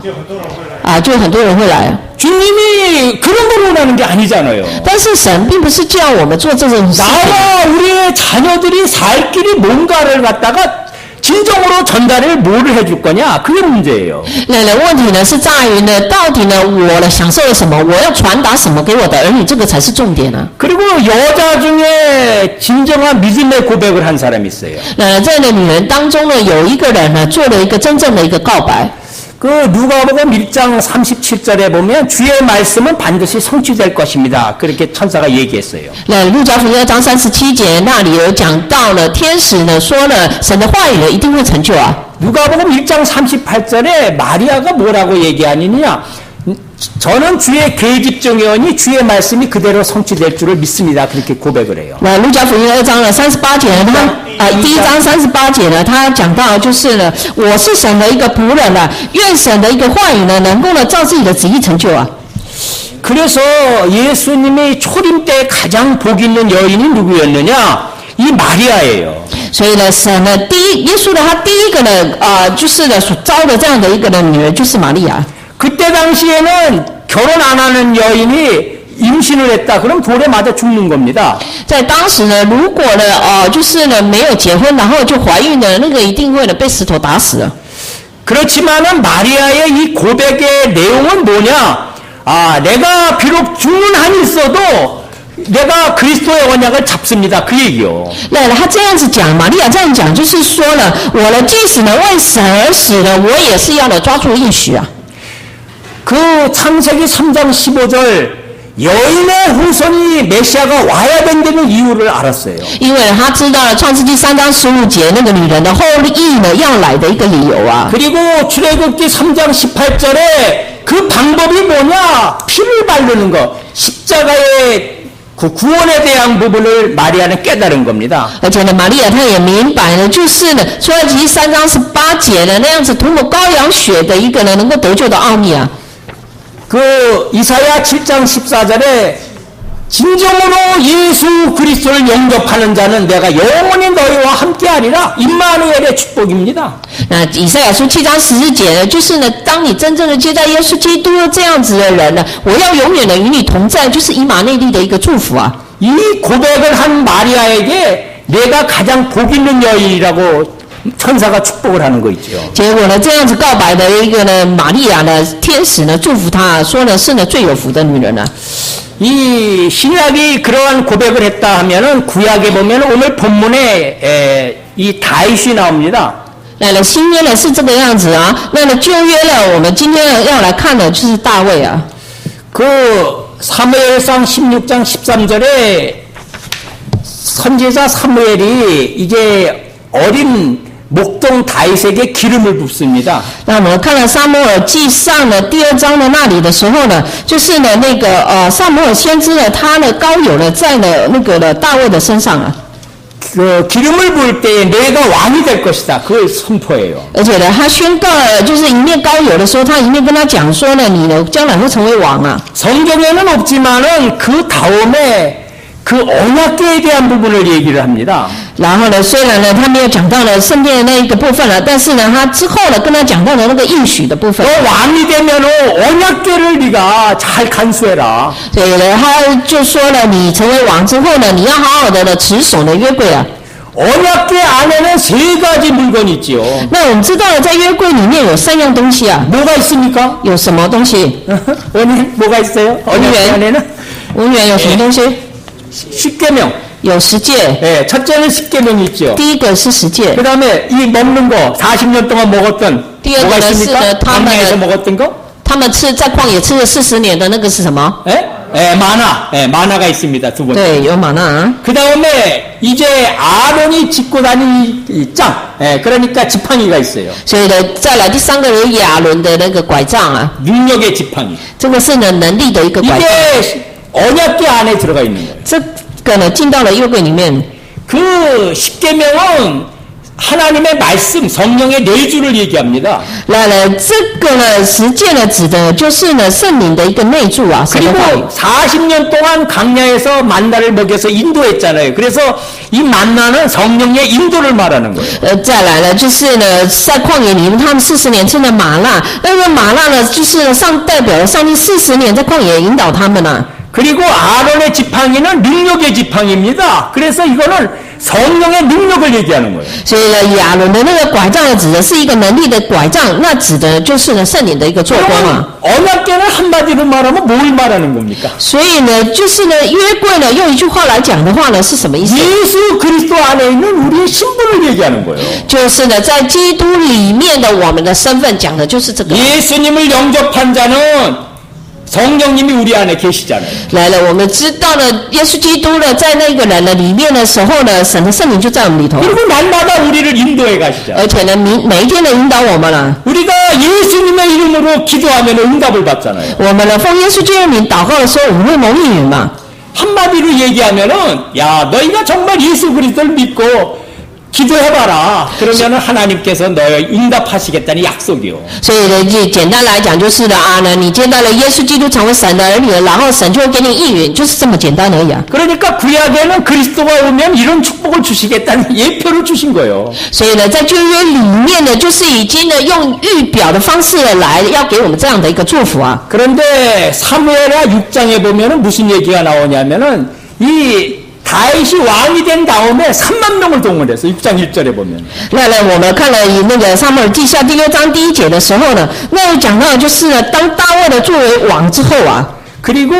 啊，就很多人会来。 주님이 그런 걸 원하는 게 아니잖아요. 但是神并不是叫我们做这种事情。 나와 우리의 자녀들이 살 길이 뭔가를 갖다가 진정으로 전달을 뭐를 해줄 거냐 그게 문제예요. 那问题呢是在于呢，到底呢我呢享受了什么，我要传达什么给我的儿女，这个才是重点啊。 그리고 여자 중에 진정한 믿음의 고백을 한 사람이 있어요. 那在那女人当中呢，有一个人呢做了一个真正的一个告白。 그 누가복음 1장 37절에 보면 주의 말씀은 반드시 성취될 것입니다. 그렇게 천사가 얘기했어요. 那路加福音2章37节那里有讲到了，天使呢说了，神的话语呢一定会成就啊。 누가복음 1장 38절에 마리아가 뭐라고 얘기하느냐? 저는 주의 계집 중이오니 주의 말씀이 그대로 성취될 줄을 믿습니다. 그렇게 고백을 해요. 那路加福音2章的38节呢，第1章38节呢，他讲到就是呢，我是神的一个仆人了，愿神的一个话语呢，能够呢照自己的旨意成就啊。 그래서 예수님이 초림 때 가장 복 있는 여인이 누구였느냐? 이 마리아예요. 所以呢，神呢，耶稣呢，他第一个呢，就是呢所招的这样的一个的女人，就是玛利亚。 그때 당시에는 결혼 안 하는 여인이 임신을 했다. 그럼 돌에 맞아 죽는 겁니다. 在当时呢，如果呢，就是呢没有结婚，然后就怀孕了，那个一定会呢被石头打死了。 그렇지만은 마리아의 이 고백의 내용은 뭐냐? 아, 내가 비록 죽는 한이 있어도 내가 그리스도의 언약을 잡습니다. 그 얘기요. 那他这样子讲，玛利亚这样讲，就是说了，我呢即使呢为神而死了，我也是要呢抓住应许啊。 그 창세기 3장 15절 여인의 후손이 메시아가 와야 된다는 이유를 알았어요. 因为他知道了创世纪3章15节那个女人的后裔呢要来的一个理由啊。 그리고 출애굽기 3장 18절에 그 방법이 뭐냐? 피를 바르는 거. 십자가의 그 구원에 대한 부분을 마리아는 깨달은 겁니다. 而且呢，玛利亚她也明白呢，就是呢，出埃及记3章18节呢那样子涂抹羔羊血的一个呢能够得救的奥秘啊。 그 이사야 7장 14절에 진정으로 예수 그리스도를 영접하는 자는 내가 영원히 너희와 함께하리라. 임마누엘의 축복입니다. 那以赛亚书7章14节呢，就是呢，当你真正的接待耶稣基督这样子的人呢，我要永远的与你同在，就是以马内利的一个祝福啊。 이 고백을 한 마리아에게 내가 가장 복 있는 여인이라고 천사가 축복을 하는 거 있죠. 结果呢，这样子告白的一个呢，玛利亚呢，天使呢祝福她，说呢是呢最有福的女人呢。 이 신약이 그러한 고백을 했다 하면은 구약에 보면 오늘 본문에 이 다윗이 나옵니다. 那新约呢是这个样子啊，那旧约呢，我们今天要来看的就是大卫啊。 그 사무엘상 16장 13절에 선지자 사무엘이 이제 어린 목동 다윗에게 기름을 붓습니다. 那我们看了撒母耳记上的第2章的那里的时候呢，就是呢那个撒母耳先知呢，他呢膏油呢在呢那个大卫的身上啊。그 기름을 부을 때에 내가 왕이 될 것이다. 그걸 선포해요. 而且呢，他宣告了，就是一面膏油的时候，他一面跟他讲说呢，你呢将来会成为王啊。 성경에는 없지만은 그 다음에 그 언약궤에 대한 부분을 얘기를 합니다. 然后呢，虽然呢他没有讲到了圣殿的那一个部分了，但是呢，他之后呢跟他讲到了那个应许的部分 너 。 왕이 되면은 언약궤를 네가 잘 간수해라. 所以呢，他就说了，你成为王之后呢，你要好好的呢持守呢约柜啊。 언약궤 안에는 세 가지 물건이 있지요. 那我们知道了，在约柜里面有3样东西啊， 뭐가 있습니까? 有什么东西？ 원님 뭐가 있어요? 언약궤 안에는 文员有什么东西？ 십계명. 有十诫， 예, 첫째는 십계명이 있죠. 第一个是十诫， 그다음에 이 먹는 거 40년 동안 먹었던 띄어들어 뭐가 있습니까? 쓰는 광야에서 타면은- 먹었던 거? 他们在旷野吃了40年的那个是什么？ 예? 예, 마나. 예, 마나가 있습니다. 두 번째. 对，有玛纳。 그다음에 이제 아론이 짚고 다니는 이 짱. 예, 그러니까 지팡이가 있어요. 所以呢，再来第3个有亚伦的那个拐杖啊， 능력의 지팡이. 这个是呢能力的一个拐杖， 이게 언약궤 안에 들어가 있는 거예요. 这个呢进到了约柜里面。 그 십계명은 하나님의 말씀, 성령의 내주를 얘기합니다. 来了，这个呢十诫呢指的就是呢圣灵的一个内住啊，神的话语。 그리고 40년 동안 광야에서 만나를 먹여서 인도했잖아요. 그래서 이 만나는 성령의 인도를 말하는 거예요. 再来呢，就是呢，在旷野里面，他们40年吃了麻辣，那个麻辣呢，就是代表了上帝40年在旷野引导他们啊。 그리고 아론의 지팡이는 능력의 지팡이입니다. 그래서 이거는 성령의 능력을 얘기하는 거예요. 所以呢，亚伦的那个拐杖呢，指的是一个能力的拐杖，那指的就是呢圣灵的一个做工啊。 언약궤는 한마디로 말하면 뭘 말하는 겁니까? 所以呢，就是呢约柜呢，用一句话来讲的话呢，是什么意思？ 예수 그리스도 안에 있는 우리의 신분을 얘기하는 거예요. 就是呢，在基督里面的我们的身份，讲的就是这个。 예수님을 영접한 자는 성령님이 우리 안에 계시잖아요. 来了，我们知道了耶稣基督呢，在那个人的里面的时候呢，神的圣灵就在我们里头， 그리고 날마다 우리를 인도해 가시잖아요. 而且呢，每一天的引导我们了。 우리가 예수님의 이름으로 기도하면 응답을 받잖아요. 我们呢，奉耶稣基督的名祷告的时候，我们会蒙应允嘛。 한마디로 얘기하면은 야 너희가 정말 예수 그리스도를 믿고 기도해봐라. 그러면은 하나님께서 너희 응답하시겠다는 약속이요. 所以呢，就简单来讲就是的啊，呢，你接待了耶稣基督成为神的儿女了，然后神就会给你应允，就是这么简单而已啊。 그러니까 구약에는 그리스도가 오면 이런 축복을 주시겠다는 예표를 주신 거예요. 所以呢，在旧约里面呢，就是已经呢用预表的方式来要给我们这样的一个祝福啊。 그런데 사무엘하 6장에 보면은 무슨 얘기가 나오냐면은 이 다윗이 왕이 된 다음에 3만 명을 동원해서 6장 1절에 보면 那呢，我们看了那个撒母耳记下第6章第1节的时候呢，那讲到的就是呢，当大卫呢作为王之后啊， 그리고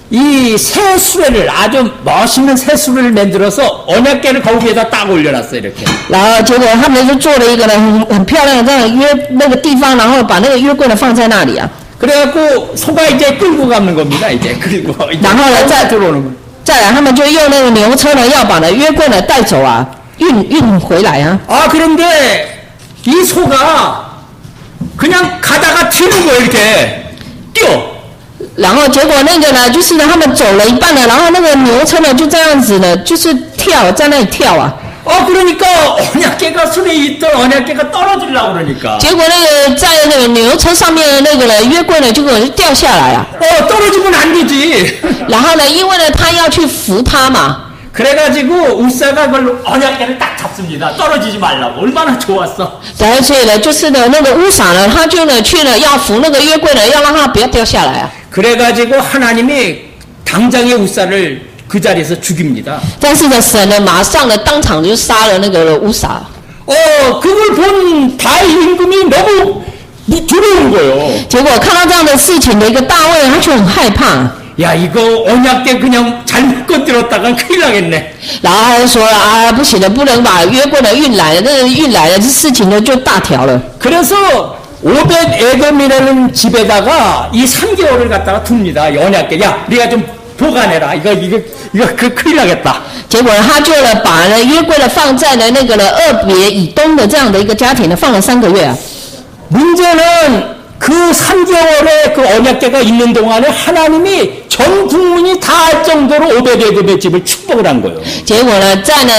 이 새 수레를 아주 멋있는 새 수레를 만들어서 언약궤를 거기에다 딱 올려놨어요 이렇게. 然后结果他们就做了一个呢很漂亮的这样那个地方，然后把那个约柜呢放在那里啊。 그래갖고 소가 이제 끌고 가는 겁니다. 이제 그리고 이제 然后呢， 들어오는 거. 再来他们就用那个牛车呢，要把呢约柜呢带走啊，运回来啊。 아 그런데 이 소가 그냥 가다가 튀는 거예요 이렇게 뛰어. 然后结果那个呢，就是呢他们走了一半了，然后那个牛车呢就这样子呢，就是跳在那里跳啊。 그러니까 언약궤가 손에 있던 언약궤가 떨어지려고 그러니까. 结果那个在那个牛车上面的那个呢约柜呢，结果就掉下来啊。 떨어지면 안 되지. 然后呢，因为呢他要去扶他嘛， 그래가지고 울사가 그걸 언약궤를 딱 잡습니다. 떨어지지 말라고. 얼마나 좋았어. 然后所以呢，就是呢那个乌撒呢，他就呢去呢要扶那个约柜呢，要让他不要掉下来啊。 그래가지고 하나님이 당장의 울사를 그 자리에서 죽입니다. 但是呢，神呢马上呢当场就杀了那个乌撒。 그걸 본 다윗 임금이 너무 두려운 거예요. 结果看到这样的事情的一个大卫，他就很害怕。 야 이거 언약궤 그냥 잘못 건드렸다간 큰일 나겠네. 然后他就说了啊，不行的，不能把约柜呢运来了，那运来了，这事情呢就大条了。 그래서 오벳 에돔이라는 집에다가 이 3개월을 갖다가 둡니다. 이 언약궤. 야 네가 좀 보관해라. 이거 큰일 나겠다. 结果呢，他就呢把呢约柜呢放在了那个呢俄别以东的这样的一个家庭呢，放了3个月啊。 문제는 그 3개월의 그 언약궤가 있는 동안에 하나님이 전 국민이 다 할 정도로 오벳 에돔의 집을 축복 축복을 한 거예요. 结果呢，在呢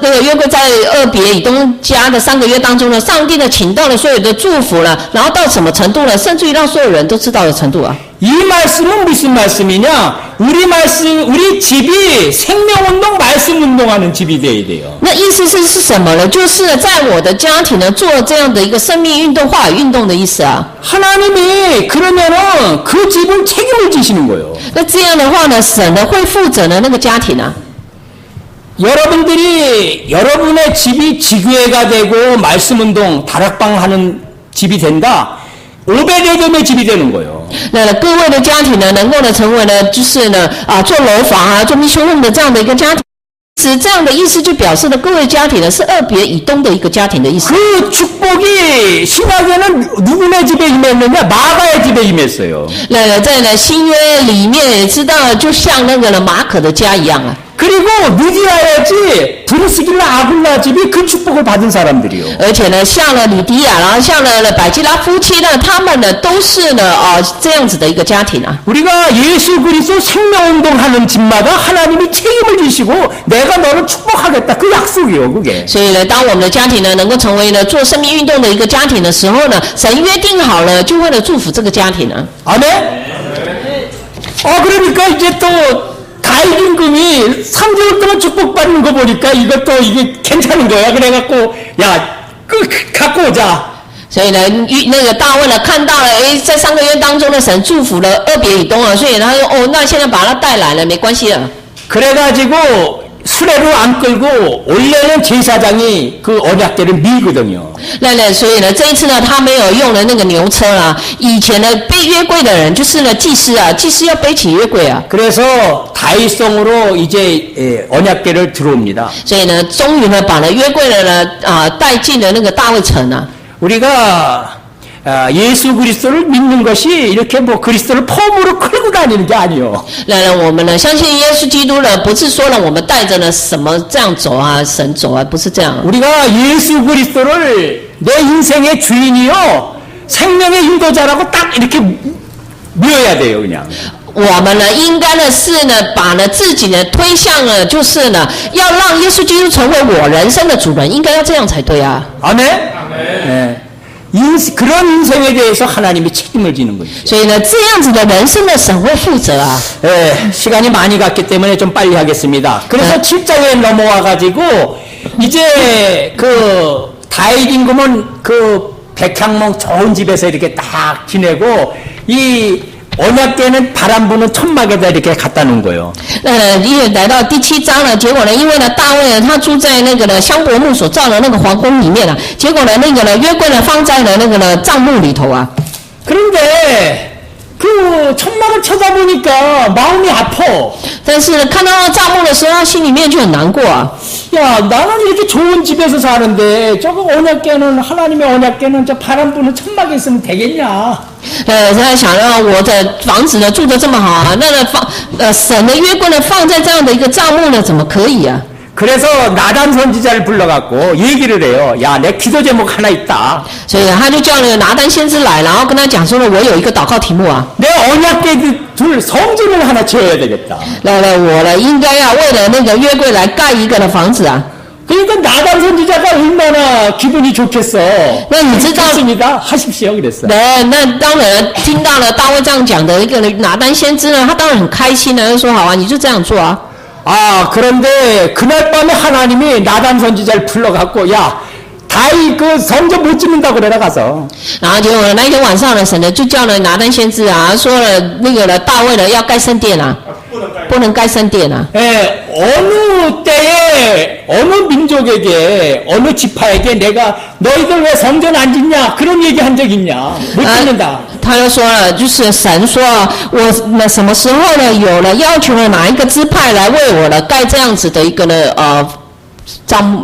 那个约柜在俄别以东家的3个月当中呢，上帝呢请到了所有的祝福了，然后到什么程度呢？甚至于让所有人都知道的程度啊。 이 말씀은 무슨 말씀이냐? 우리 집이 생명운동, 말씀운동하는 집이 돼야 돼요. 那意思是什么呢？就是呢，在我的家庭呢，做这样的一个生命运动、话语运动的意思啊。 하나님이 그러면은 그 집을 책임을 지시는 거예요. 那这样的话呢，神呢会负责呢那个家庭啊。 여러분들이 여러분의 집이 지교회가 되고 말씀운동, 다락방 하는 집이 된다. 오베데돔의 집이 되는 거예요. 那各位的家庭呢，能够呢成为呢，就是呢做楼房啊、做密修弄的这样的一个家庭。 是这样的意思，就表示了各位家庭呢是俄别以东的一个家庭的意思。 그 축복이 신약에는 누구네 집에 임했느냐? 마가의 집에 임했어요. 那在呢新约里面也知道，就像那个呢马可的家一样啊。 그리고 느디아의 브루스길라 아굴라 집이 그 축복을 받은 사람들이요. 而且呢，像了吕迪亚，然后像了百基拉夫妻呢，他们呢都是呢这样子的一个家庭啊。 우리가 예수 그리스도 생명운동하는 집마다 하나님이 책임을 지시고 내가 너를 축복하겠다 그 약속이에요 그게. 所以呢，当我们的家庭呢能够成为呢做生命运动的一个家庭的时候呢，神约定好了，就为了祝福这个家庭呢。 아멘? 그러니까 이제 또 다이긴금이 3개월 동안 축복받는 거 보니까 이것도 이게 괜찮은 거야. 그래갖고 갖고 오자. 所以呢，那个大卫呢看到了，在3个月当中呢，神祝福了俄别以东啊，所以他说，那现在把他带来了，没关系了。 그래가지고 수레로 안 끌고 원래는 제사장이 그 언약궤를 밀거든요. 那所以呢，这一次呢，他没有用了那个牛车啦。以前呢，背约柜的人就是呢祭司啊，祭司要背起约柜啊。 그래서 다윗성으로 이제 언약궤를 들어옵니다. 所以呢，终于呢，把呢约柜的呢带进了那个大卫城啊。 우리가 예수 그리스도를 믿는 것이 이렇게 뭐 그리스도를 폼으로 끌고 다니는 게 아니요. 那我们呢相信耶稣基督呢，不是说呢我们带着呢什么这样走啊，神走啊，不是这样。 우리가 예수 그리스도를 내 인생의 주인이요, 생명의 인도자라고 딱 이렇게 밀어야 돼요, 그냥. 我们呢，应该呢是呢，把呢自己呢推向了，就是呢，要让耶稣基督成为我人生的主人，应该要这样才对啊。 아멘? 네. 그런 인생에 대해서 하나님이 책임을 지는 거죠. 所以呢，这样子的人生的神会负责啊。 시간이 많이 갔기 때문에 좀 빨리 하겠습니다. 그래서 7장에 넘어와가지고 이제 그 다윗 임금은 그 백향목 좋은 집에서 이렇게 딱 지내고 이 언약궤는 바람 부는 천막에다 이렇게 갖다 놓은 거예요. 因为来到第7章了，结果呢，因为呢大卫呢他住在那个呢香柏木所造的那个皇宫里面了，结果呢那个呢约柜呢放在了那个呢帐幕里头啊。 그런데 그 천막을 쳐다보니까 마음이 아파. 但是呢看到帐幕的时候，他心里面就很难过啊。 야, 나는 이렇게 좋은 집에서 사는데 저거 언약궤는 하나님의 언약궤는 저 바람 부는 천막에 있으면 되겠냐? 他想到我的房子呢住得这么好啊，那呢神的约柜呢放在这样的一个帐幕呢，怎么可以啊？ 그래서 나단 선지자를 불러갖고 얘기를 해요. 야, 내 기도 제목 하나 있다. 所以他就叫那个拿单先知来，然后跟他讲说呢，我有一个祷告题目啊。 내 언약궤 둘 성전을 하나 지어야 되겠다. 我呢应该要为了那个约柜来盖一个的房子啊。 그러니까 나단 선지자가 얼마나 기분이 좋겠어. 那你知道 좋습니다. 하십시오. 그랬어. 那当然听到了大卫这样讲的一个拿单先知呢，他当然很开心呢，就说好啊，你就这样做啊。 그런데 그날 밤에 하나님이 나단 선지자를 불러갖고 야, 다윗 그 성전 못 짓는다고 그래라 가서. 然后结果呢，那一天晚上呢，神呢就叫了拿单先知啊，说了那个呢大卫呢要盖圣殿啊，不能盖圣殿啊。 어느 때에 어느 민족에게 어느 지파에게 내가 너희들 왜 성전 안 짓냐 그런 얘기 한 적 있냐? 못 짓는다. 他就说了，就是神说我那什么时候呢有了要求了哪一个支派来为我呢盖这样子的一个呢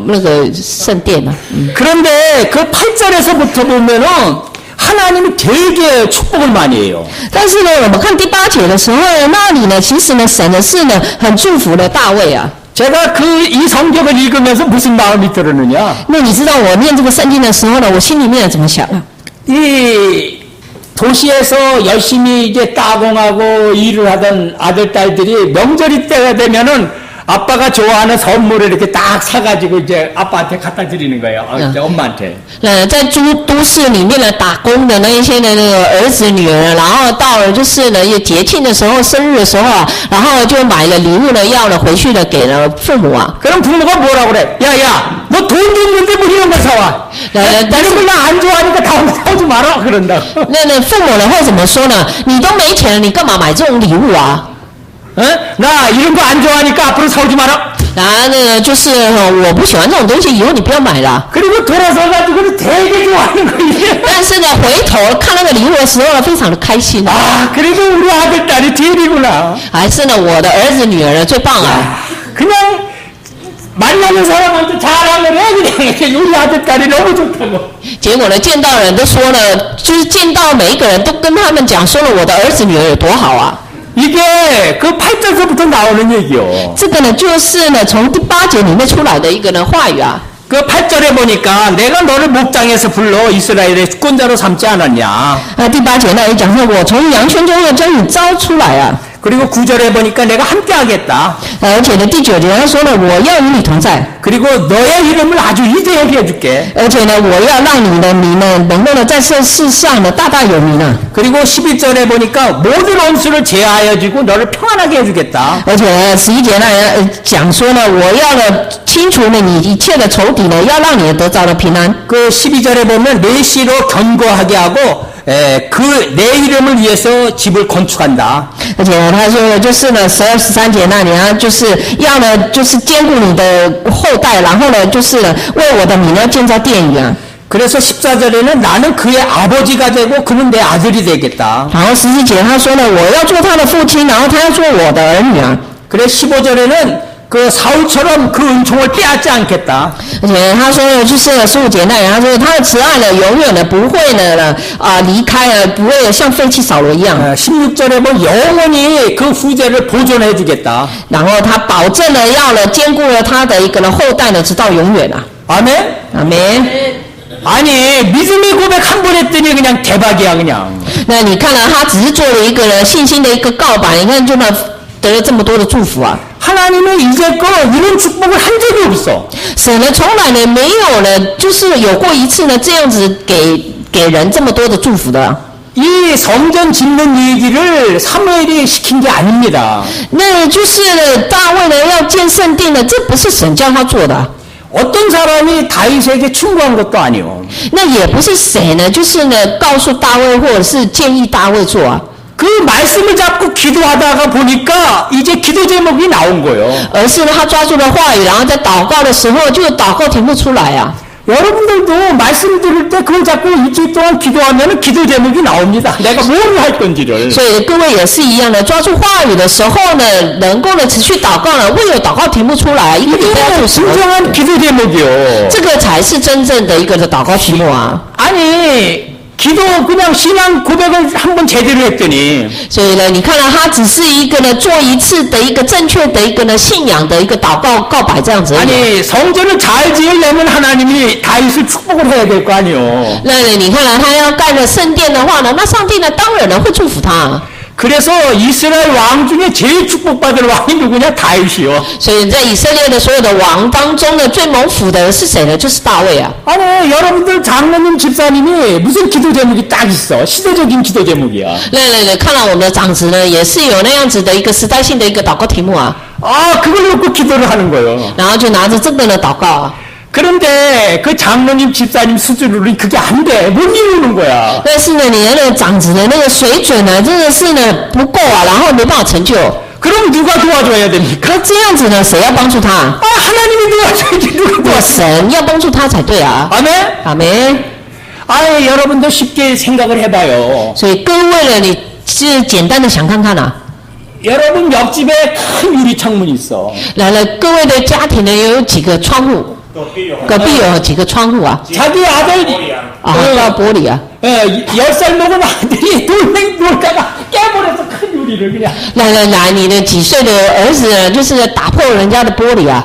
那个圣殿呢？ 그런데 그 8절에서부터 보면은 하나님이 되게 축복을 많이 해요. 但是呢，我们看第8节的时候，那里呢，其实呢，神的是呢，很祝福了大卫啊。 제가 이 성경을 읽으면서 무슨 마음이 들었느냐? 那你知道我念这个圣经的时候呢，我心里面怎么想啊？ 이 도시에서 열심히 이제 따공하고 일을 하던 아들, 딸들이 명절이 때가 되면은 아빠가 좋아하는 선물을 이렇게 딱 사가지고 이제 아빠한테 갖다 드리는 거예요. 이제 엄마한테. 在都市里面呢打工的那一些的那个儿子女儿，然后到了就是呢节庆的时候、生日的时候啊，然后就买了礼物呢，要了回去呢给了父母啊。 그럼 부모가 뭐라고 그래? 야야, 너 돈 줬는데 뭐 이런 거 사와? 나는 그냥 안 좋아하니까 다음에 사오지 마라 그런다. 那父母呢会怎么说呢？你都没钱了，你干嘛买这种礼物啊？ 나 이런 거 안 좋아하니까 앞으로 사오지 마라. 然后呢，就是我不喜欢这种东西，以后你不要买了。 그리고 돌아서 가지고는 되게 좋아하는 거예요. 但是呢，回头看那个礼物的时候呢，非常的开心啊。 아, 그래도 우리 아들 딸이 제일이구나. 还是呢，我的儿子女儿呢最棒啊。 그냥 만나는 사람한테 자랑을 해 그냥 우리 아들 딸이 너무 좋다고. 结果呢，见到人都说了，就是见到每一个人都跟他们讲说了我的儿子女儿有多好啊。 이게 그 8절서부터 나오는 얘기요. 这个呢，就是呢从第8节里面出来的一个呢话语啊。 그 8절에 보니까 내가 너를 목장에서 불러 이스라엘의 주권자로 삼지 않았냐. 第8节呢也讲说，我从羊圈中要将你招出来啊。 그리고 9절에 보니까 내가 함께 하겠다. 而且呢第9节他说呢，我要与你同在。 그리고 너의 이름을 아주 위대하게 해줄게. 而且呢，我要让你呢能够呢在这世上呢大大有名啊。 그리고 11절에 보니까 모든 원수를 제하여 주고 너를 평안하게 해주겠다. 而且呢11节呢讲说呢，我要呢清除呢你一切的仇敌呢，要让你得着了平安。 그 12절에 보면 내 씨로 견고하게 하고 그 내 이름을 위해서 집을 건축한다. 而且呢他说呢就是呢12、13节那里啊，就是要呢就是兼顾你的后代，然后呢就是呢为我的名呢建造殿宇啊。 그래서 14절에는 나는 그의 아버지가 되고 그는 내 아들이 되겠다. 然后14节他说呢，我要做他的父亲，然后他要做我的儿女啊。 그래 15절에는 그 사울처럼 그 은총을 빼앗지 않겠다. 而且他说呢，就是15节那里，他说他的慈爱呢，永远呢不会呢离开呢，不会像废弃扫罗一样。 16절에 뭐 영원히 그 후대를 보존해 주겠다. 然后他保证了要呢兼顾了他的一个呢后代呢，直到永远啊。 아멘? 阿门。 아니 믿음의 고백 한 번 했더니 그냥 대박이야 그냥. 那你看了他只是做了一个呢信心的一个告白，你看就呢得了这么多的祝福啊。 하나님은 이제껏 이런 축복을 한 적이 없어. 神呢从来呢没有呢，就是有过一次呢这样子给人这么多的祝福的。 이 성전 짓는 얘기를 사무엘이 시킨 게 아닙니다. 那就是呢大卫呢要建圣殿呢，这不是神叫他做的。 어떤 사람이 다윗에게 충고한 것도 아니요. 那也不是谁呢，就是呢告诉大卫或者是建议大卫做啊。 그 말씀을 잡고 기도하다가 보니까 이제 기도 제목이 나온 거예요. 而是呢他抓住了话语，然后在祷告的时候就祷告题目出来啊。 여러분들도 말씀 들을 때 그걸 잡고 일주일 동안 기도하면 기도 제목이 나옵니다. 내가 뭘 할 건지를. 所以各位也是一样的，抓住话语的时候呢，能够呢持续祷告呢，会有祷告题目出来，一个礼拜要做什么？ 진정한 기도 제목이요. 这个才是真正的一个的祷告题目啊。 아니 기도 그냥 신앙 고백을 한번 제대로 했더니 所以呢，你看到他只是一个呢做一次的一个正确的一个呢信仰的一个祷告告白这样子而已。 아니 성전을 잘 지으려면 하나님이 다윗을 축복을 해야 될 거 아니요. 那你看到他要盖了圣殿的话呢，那上帝呢当然呢会祝福他。 그래서 이스라엘 왕 중에 제일 축복받을 왕이 누구냐? 다윗이요. 所以在以色列的所有的王当中呢，最蒙福的是谁呢？就是大卫啊。 아니 여러분들 장로님 집사님이 무슨 기도 제목이 딱 있어. 시대적인 기도 제목이야. 那看到我们的长子呢，也是有那样子的一个时代性的一个祷告题目啊。 아 그걸 놓고 기도를 하는 거예요. 然后就拿着这个呢祷告啊。 그런데 그 장로님 집사님 수준으로는 그게 안 돼. 못 이루는 거야. 但是呢，你的那个长子的那个水准呢，真的是呢不够啊，然后没办法成就。 그럼 누가 도와줘야 됩니까? 那这样子呢，谁要帮助他？ 아 하나님이 도와줘야지 누가 我 도와줘. 神要帮助他才对啊。 아멘? 阿门。 아예 여러분도 쉽게 생각을 해봐요. 所以各位呢，你是简单的想看看啊。 여러분 옆집에 큰 유리 창문이 있어. 来了，各位的家庭呢有几个窗户？隔壁有几个窗户啊？ 자기 아들 啊，到玻璃啊。 10살 먹은 아들이 돌멩이 놀다가 깨버려서 큰 유리를 그냥 来，你的几岁的儿子呢，就是打破人家的玻璃啊。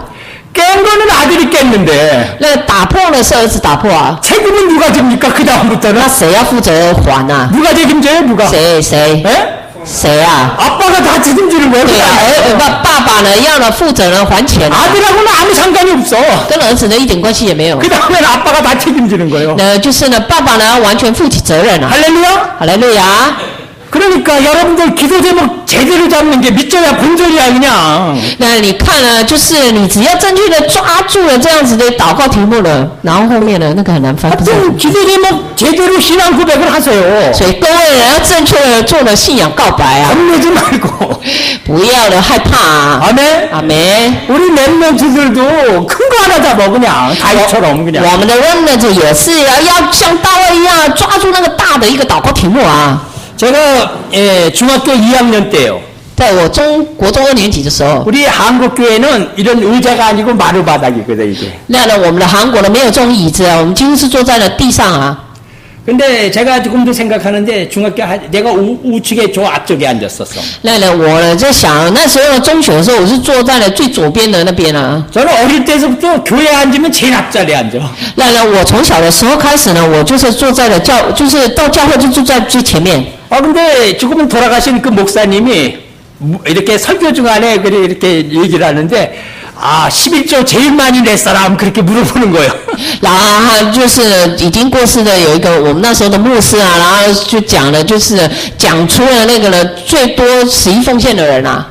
깬 거는 아들이 깼는데 那打破了是儿子打破啊， 책임은 누가 집니까? 그 那 다음부터는 谁要负责还啊？ 누가 책임져요? 누가? 谁？ 에? 谁啊？ 아빠가 다 책임지는 거예요. 对啊，爸爸呢要呢负责呢还钱， 아들하고는 아무 상관이 없어. 跟儿子呢一点关系也没有。 그 다음에는 아빠가 다 책임지는 거예요. 就是呢，爸爸呢要完全负起责任了。 할렐루야. 哈利路亚。 그러니까 여러분들 기도 제목 제대로 잡는 게 믿져야 본전이야 그냥. 那你看呢，就是你只要正确的抓住了这样子的祷告题目了，然后后面呢那个很难翻。 하여튼 기도 제목 제대로 신앙 고백을 하세요. 所以各位人要正确的做了信仰告白啊， 겁내지 말고. 不要的害怕啊。 아멘. 阿门。 우리 랩런트들도 큰 거 하나 잡아 그냥 다이처럼 그냥. 我们的认认者也是要像大卫一样抓住那个大的一个祷告题目啊。 제가 중학교 2학년 때요. 在我国中2年级的时候， 우리 한국 교회는 이런 의자가 아니고 마루바닥이거든 이게. 那呢我们的韩国呢没有这种椅子啊，我们几乎是坐在了地上啊。 근데 제가 지금도 생각하는데 내가 우측에 저 앞쪽에 앉았었어. 那呢我呢在想，那时候中学的时候，我是坐在了最左边的那边啊。 저는 어릴 때서부터 교회에 앉으면 제일 앞자리에 앉아. 那呢我从小的时候开始呢，我就是坐在了就是到教会就坐在最前面。 근데 지금은 돌아가신 그 목사님이 이렇게 설교 중간에 이렇게 얘기를 하는데 11조 제일 많이 낼 사람 그렇게 물어보는 거예요. 然后他就是已经过世的有一个我们那时候的牧师啊，然后就讲了，就是讲出了那个呢最多11奉献的人啊。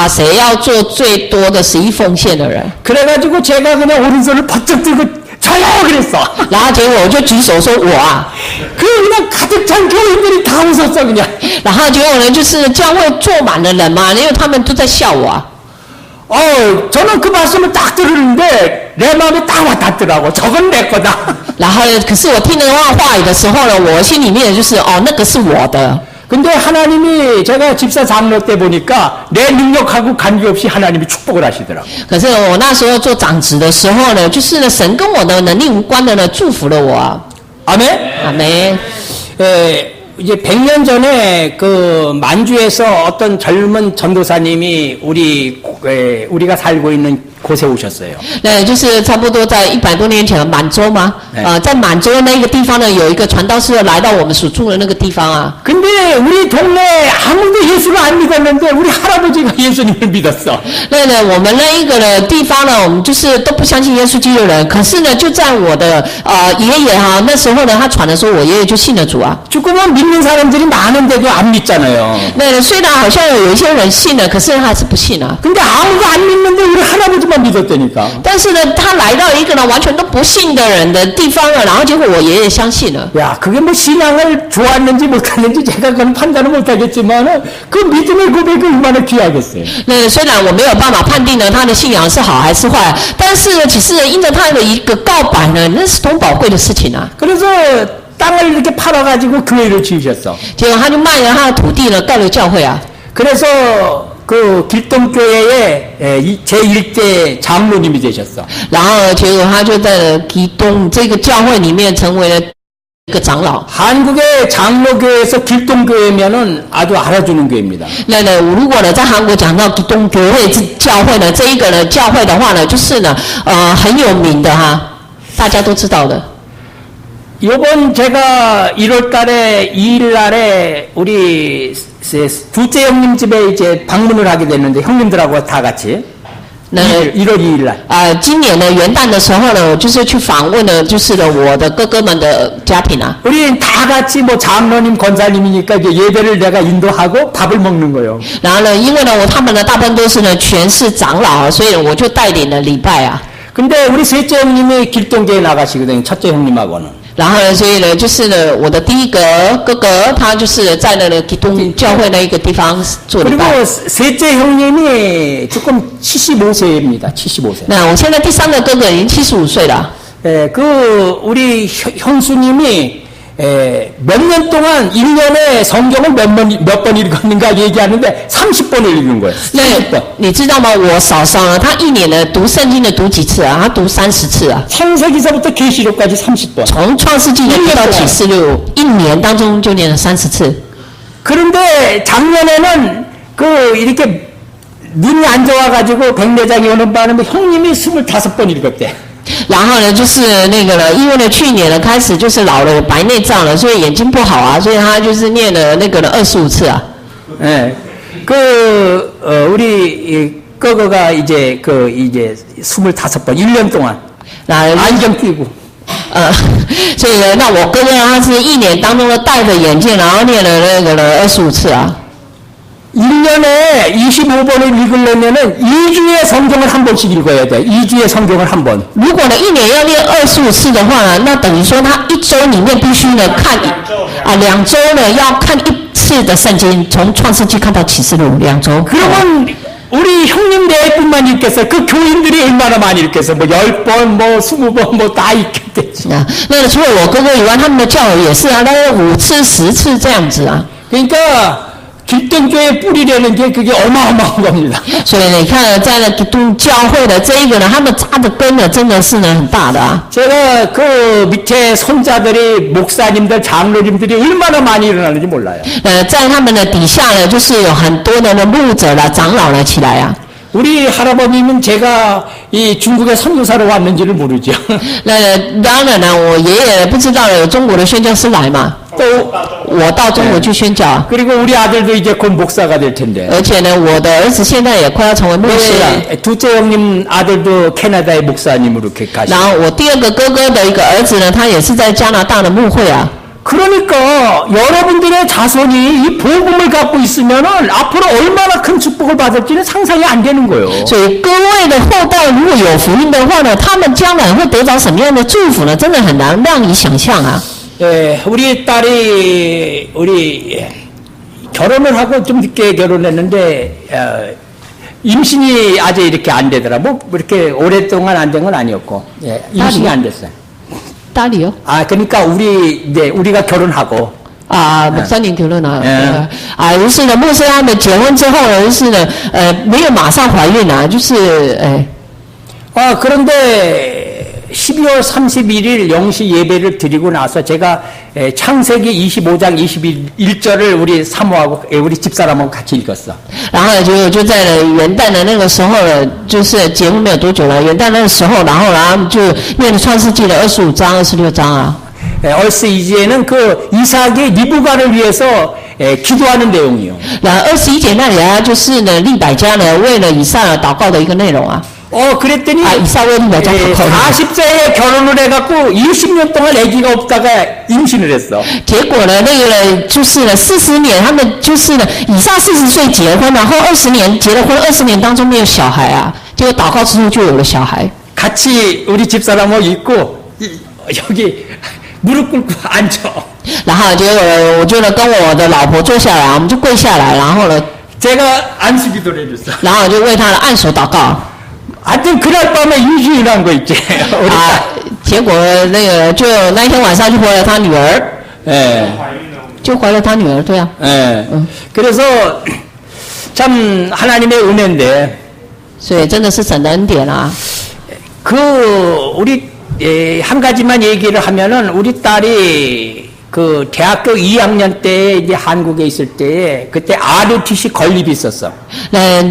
谁要做最多的11奉献的人？ 그래가지고 제가 그냥 오른손을 번쩍 들고 저요 그랬어. 然后结果我就举手说我啊， 그냥 가득 찬 교인들이 다 웃었어 그냥. 然后结果呢就是教会坐满了人嘛，因为他们都在笑我啊。 저는 그 말씀을 딱 들었는데 내 마음에 딱 와닿더라고. 저건 내 거다. 然后呢，可是我听那话语的时候呢，我心里面就是那个是我的。 근데 하나님이 제가 집사 장로 때 보니까 내 능력하고 관계없이 하나님이 축복을 하시더라고. 可是我那时候做长子的时候呢，就是呢神跟我的能力无关的呢祝福了我啊。 아멘. 阿门。 이제 100년 전에 그 만주에서 어떤 젊은 전도사님이 우리가 살고 있는 곳에 오셨어요. 那就是差不多在100多年前的满洲嘛，在满洲那个地方呢，有一个传道士来到我们所住的那个地方啊。 근데 우리 동네에 아무도 예수를 안 믿었는데 우리 할아버지가 예수님을 믿었어. 那呢，我们那一个的地方呢，我们就是都不相信耶稣基督的人。可是呢，就在我的爷爷哈，那时候呢，他传的时候，我爷爷就信了主啊。 조금은 믿는 사람들이 많은데도 안 믿잖아요. 那虽然好像有一些人信了，可是他还是不信啊。 근데 아무도 안 믿는데 우리 할아버지만 믿었다니까. 但是呢，他来到一个呢完全都不信的人的地方了，然后结果我爷爷相信了。 야, 그게 뭐 신앙을 좋았는지 못했는지 제가 그건 판단을 못하겠지만은 그 믿음의 고백이 얼마나 귀하겠어요. 那虽然我没有办法判定呢他的信仰是好还是坏，但是呢，其实呢，因着他的一个告白呢，那是多宝贵的事情啊。 그래서 땅을 이렇게 팔아가지고 교회를 지으셨어. 结果他就卖了他的土地呢，盖了教会啊。 그래서 그 길동교회의 제1대 장로님이 되셨어. 然后结果他就在基东这个教会里面成为了一个长老。 한국의 장로교회에서 길동교회면은 아주 알아주는 교회입니다. 那呢，如果呢在韩国讲到基东教会呢，这一个呢教会的话呢，就是呢很有名的哈，大家都知道的。 이번 제가 1월달에 2일날에 우리 둘째 형님 집에 이제 방문을 하게 됐는데 형님들하고 다 같이 1월 2일날 今年的元旦的时候呢，我就是去访问了，就是呢我的哥哥们的家庭啊。 우리 다 같이 뭐 장로님 권사님이니까 이제 예배를 내가 인도하고 밥을 먹는 거예요. 然后呢，因为呢他们呢大部分都是呢全是长老，所以我就带领了礼拜啊。 근데 우리 셋째 형님이 길동교회 나가시거든요. 첫째 형님하고는. 然后呢，所以呢，就是呢，我的第一个哥哥，他就是在那个基督教会那一个地方做礼拜。 그리고 셋째 형님이 조금 75세입니다. 75세. 那我现在第三个哥哥已经75岁了。 그 우리 형수님이 몇 년 동안 1년에 성경을 몇 번 읽었는가 얘기하는데 30번을 읽은 거예요. 那你知道吗？我嫂嫂呢，她一年呢读圣经呢读几次啊？她读30次啊。 창세기서부터 계시록까지 30번. 从创世纪念到启示录，一年当中就念了30次。 그런데 작년에는 그 이렇게 눈이 안 좋아가지고 백내장이 오는 바람에 형님이 25번 읽었대. 然后呢，就是那个呢，因为呢，去年呢开始就是老了，有白内障了，所以眼睛不好啊，所以他就是念了那个呢25次啊。 예, 우리哥哥가 이제 25번, 1년 동안 안경 끼고. 所以呢，那我哥哥他是1年当中呢戴着眼镜，然后念了那个呢25次啊。 1년에 25번을 읽으려면은 2주의 성경을 한 번씩 읽어야 돼. 2주의 성경을 한 번. 如果呢1年要念25次的话呢，那等于说他1周里面必须呢看2周呢要看1次的圣经，从创世纪看到启示录2周。 그러면 우리 형님 내뿐만 읽겠어. 그 교인들이 얼마나 많이 읽겠어. 뭐 10번, 뭐 20번, 뭐 다 읽겠지. 啊，那除了我哥哥以外，他们的教友也是啊，大概5次、10次这样子啊。 그러니까 길동교의 뿌리라는 게 그게 어마어마한 겁니다. 所以你看，在那基督教会的这一个呢，他们扎的根呢，真的是呢很大的啊。 제가 그 밑에 손자들이 목사님들, 장로님들이 얼마나 많이 일어나는지 몰라요. 在他们的底下呢，就是有很多的牧者啦、长老呢起来啊。 우리 할아버님은 제가 이 중국에 선교사로 왔는지를 모르죠. 那当然呢，我爷爷不知道有中国的宣教师来嘛， 또 我到中国去宣教啊。 그리고 우리 아들도 이제 곧 목사가 될 텐데. 而且呢，我的儿子现在也快要成为牧师了。 둘째 형님 아들도 캐나다의 목사님으로 이렇게 然 가시고. 后我第二个哥哥的一个儿子呢，他也是在加拿大的牧会啊。 그러니까 여러분들의 자손이 이 복음을 갖고 있으면은 앞으로 얼마나 큰 축복을 받을지는 상상이 안 되는 거예요. 所以各位的后代如果有福音的话呢，他们将来会得到什么样的祝福呢？真的很难让你想象啊。 예, 우리 딸이 결혼을 하고 좀 늦게 결혼했는데 임신이 아직 이렇게 안 되더라. 뭐 이렇게 오랫동안 안 된 건 아니었고, 예, 임신이 안 됐어요. 딸이요? 아, 그러니까 우리가 결혼하고. 啊，3年결혼啊， 예. 啊，于是呢，牧师他们结婚之后呢，就是呢，没有马上怀孕啊，就是그런데 12월 31일 0시 예배를 드리고 나서 제가 창세기 25장 21절을 우리 사모하고 우리 집사람하고 같이 읽었어. 然后就在元旦的那个时候呢，就是节目没有多久了，元旦那个时候，然后就念了创世纪的25章、26章啊。 얼스 이제는 그 이삭의 리브가를 위해서 기도하는 내용이요. 然后21节那里啊，就是呢利百加呢为了以撒祷告的一个内容啊。 그랬더니 이삭 왜 리브가 40세에 결혼을 해갖고 20년 동안 아기가 없다가 임신을 했어. 结果呢，那个呢就是呢40年，他们就是呢以撒40岁结婚，然后20年结了婚，20年当中没有小孩啊，结果祷告之后就有了小孩。 같이 우리 집사람하고 있고 여기 무릎 꿇고 앉아. 然后结果呢，我就呢跟我的老婆坐下来，我们就跪下来，然后呢， 제가 안수기도를 해줬어. 然后就为他的按手祷告。 하여튼 그날 밤에 임신이 난 거 있지. 啊，结果那个就那一天晚上就怀了他女儿， 예. 就怀了他女儿，对啊。 예. 그래서 참 하나님의 은혜인데 所以真的是神的恩典啊。 우리 한 가지만 얘기를 하면은 우리 딸이 그 대학교 2학년 때 이제 한국에 있을 때 그때 ROTC 건립이 있었어.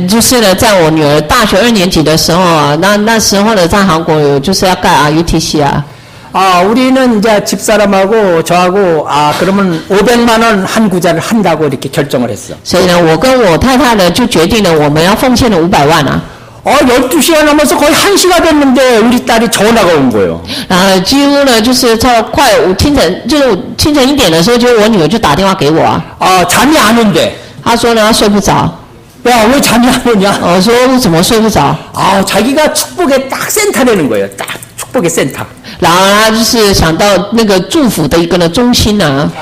就是呢，在我女儿大学2年级的时候啊，那时候呢，在韩国有就是要盖 RUTC啊。 우리는 이제 집사람하고 저하고 그러면 500만 원 한 구자를 한다고 이렇게 결정을 했어. 所以呢，我跟我太太呢就决定了，我们要奉献了500万啊。 12시가 넘어서 거의 1시가 됐는데 우리 딸이 전화가 온 거예요. 然后几乎呢，就是到快清晨1点的时候，就我女儿就打电话给我啊。 잠이 안 온대. 她说呢，她睡不着。 야, 왜 잠이 안 오냐? 我说怎么睡不着？ 자기가 축복의 딱 센터라는 거예요. 딱 축복의 센터. 然后她就是想到那个祝福的一个呢中心啊。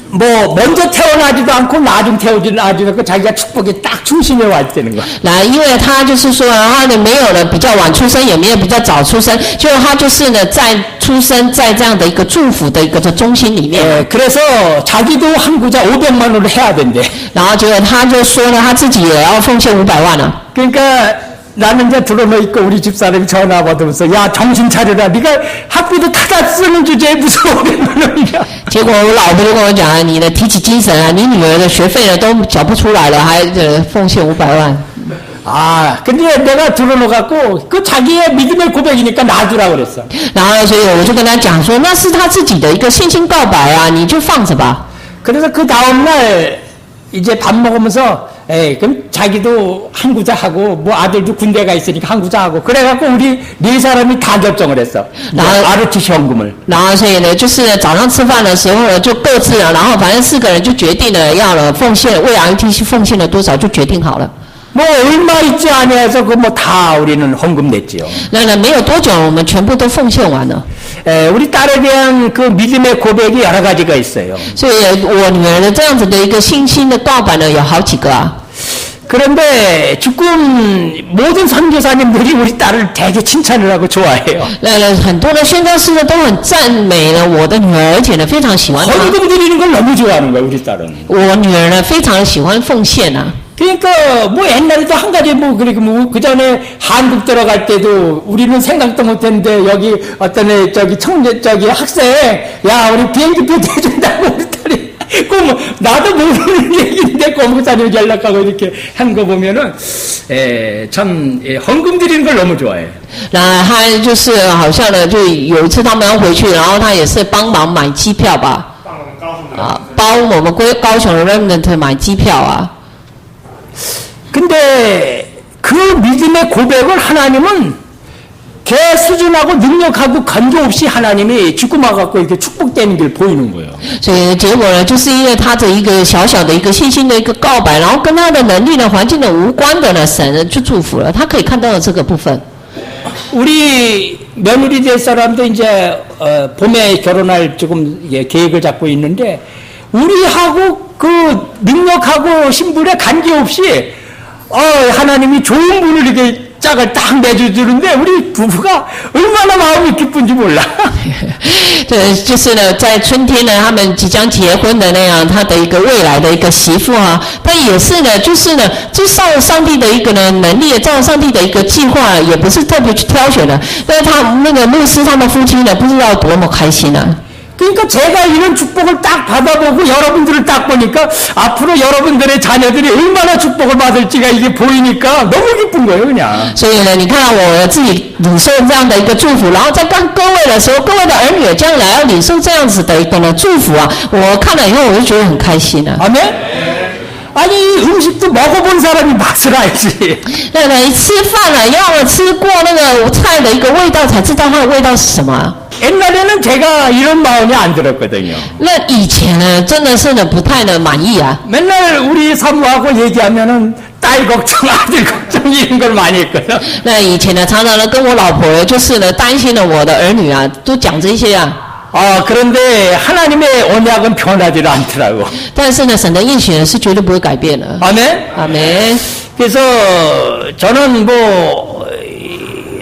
뭐 먼저 태어나지도 않고 나중 태어나지도 않고 자기가 축복이 딱 중심에 와 있다는 거야. 来，因为他就是说，他呢没有呢比较晚出生，也没有比较早出生，就他就是呢在出生在这样的一个祝福的一个中心里面。 그래서 자기도 한 구자 500만 원을 해야 된대. 然后结果他就说呢，他自己也要奉献500万啊。 그러니까 나는 이제 들어놓고 우리 집사람이 전화 받으면서 야 정신 차려라. 네가 학비도 타다 쓰는 주제에 무슨 500만 원이냐. 结果我老婆就跟我讲啊，你呢提起精神啊，你女儿的学费呢都缴不出来了，还奉献500万。 근데 내가 들어놓고 그 자기의 믿음의 고백이니까 놔두라 그랬어. 然后所以我就跟他讲说，那是他自己的一个信心告白啊，你就放着吧。 그래서 그 다음날 이제 밥 먹으면서 그럼 자기도 한구자 하고 뭐 아들도 군대가 있으니까 한구자 하고 그래갖고 우리 네 사람이 다 결정을 했어. ROTC 헌금을. 然后所以呢，就是早上吃饭的时候呢，就各自了，然后反正4个人就决定了要了奉献，为 ROTC 奉献了多少就决定好了。 뭐 얼마 있지 않아 해서 그 뭐 다 우리는 헌금 냈지요. 那没有多久，我们全部都奉献完了。 우리 딸에 대한 그 믿음의 고백이 여러 가지가 있어요. 所以我女儿的这样子的一个信心的告白呢，有好几个啊。 그런데 지금 모든 선교사님들이 우리 딸을 되게 칭찬을 하고 좋아해요. 那很多的宣教士呢都很赞美了我的女儿，而且呢非常喜欢她。 헌금 드리는 걸 너무 좋아하는 거야 우리 딸은. 我女儿呢非常喜欢奉献啊。 그러니까 뭐 옛날에도 한 가지 뭐 그리고 뭐 그 전에 한국 들어갈 때도 우리는 생각도 못했는데 여기 어떤 애 저기 청년 저기 학생 야 우리 비행기표 대준다고 우리 딸이 그 뭐 나도 모르는 얘기인데 고목사님 연락하고 이렇게 한 거 보면은 참 헌금 드리는 걸 너무 좋아해. 那他就是好像呢，就有一次他们要回去，然后他也是帮忙买机票吧，帮我们高雄的 Remnant 买机票啊。 근데 그 믿음의 고백을 하나님은 걔 수준하고 능력하고 관계없이 하나님이 죽고 막았고 이렇게 축복되는 길 보이는 거예요. 所以结果呢，就是因为他的一个小小的一个信心的一个告白，然后跟他的能力呢、环境的无关的呢，神呢就祝福了，他可以看到了这个部分。 우리 며느리 될 사람도 이제 봄에 결혼할 지금 계획을 잡고 있는데 우리하고 그 능력하고 신분에 관계없이 하나님이 좋은 분을 이렇게 짝을 딱 내주는데 우리 부부가 얼마나 마음이 기쁜지 몰라. 对，就是呢，在春天呢，他们即将结婚的那样，他的一个未来的一个媳妇啊，但也是呢，就是呢，就照上帝的一个呢能力，照上帝的一个计划，也不是特别去挑选的。但是他那个牧师他们夫妻呢，不知道多么开心啊！ 그러니까 제가 이런 축복을 딱 받아보고 여러분들을 딱 보니까 앞으로 여러분들의 자녀들이 얼마나 축복을 받을지가 이게 보이니까 너무 기쁜 거예요, 그냥. 所以呢，你看我自己领受这样的一个祝福，然后在看各位的时候，各位的儿女将来要领受这样子的一个呢祝福啊，我看了以后我就觉得很开心啊。 아멘? 아니 음식도 먹어본 사람이 맛을 알지. 那个吃饭了，要吃过那个菜的一个味道，才知道它的味道是什么啊。 옛날에는 제가 이런 마음이 안 들었거든요. 那以前呢，真的是呢不太的满意啊。 맨날 우리 사모하고 얘기하면은 딸 걱정, 아들 걱정 이런 걸 많이 했거든. 那以前呢，常常呢跟我老婆就是呢担心了我的儿女啊，都讲这些啊。 그런데 하나님의 언약은 변하지 않더라고. 但是呢，神的应许呢是绝对不会改变的。 아멘? 阿门。 그래서 저는 뭐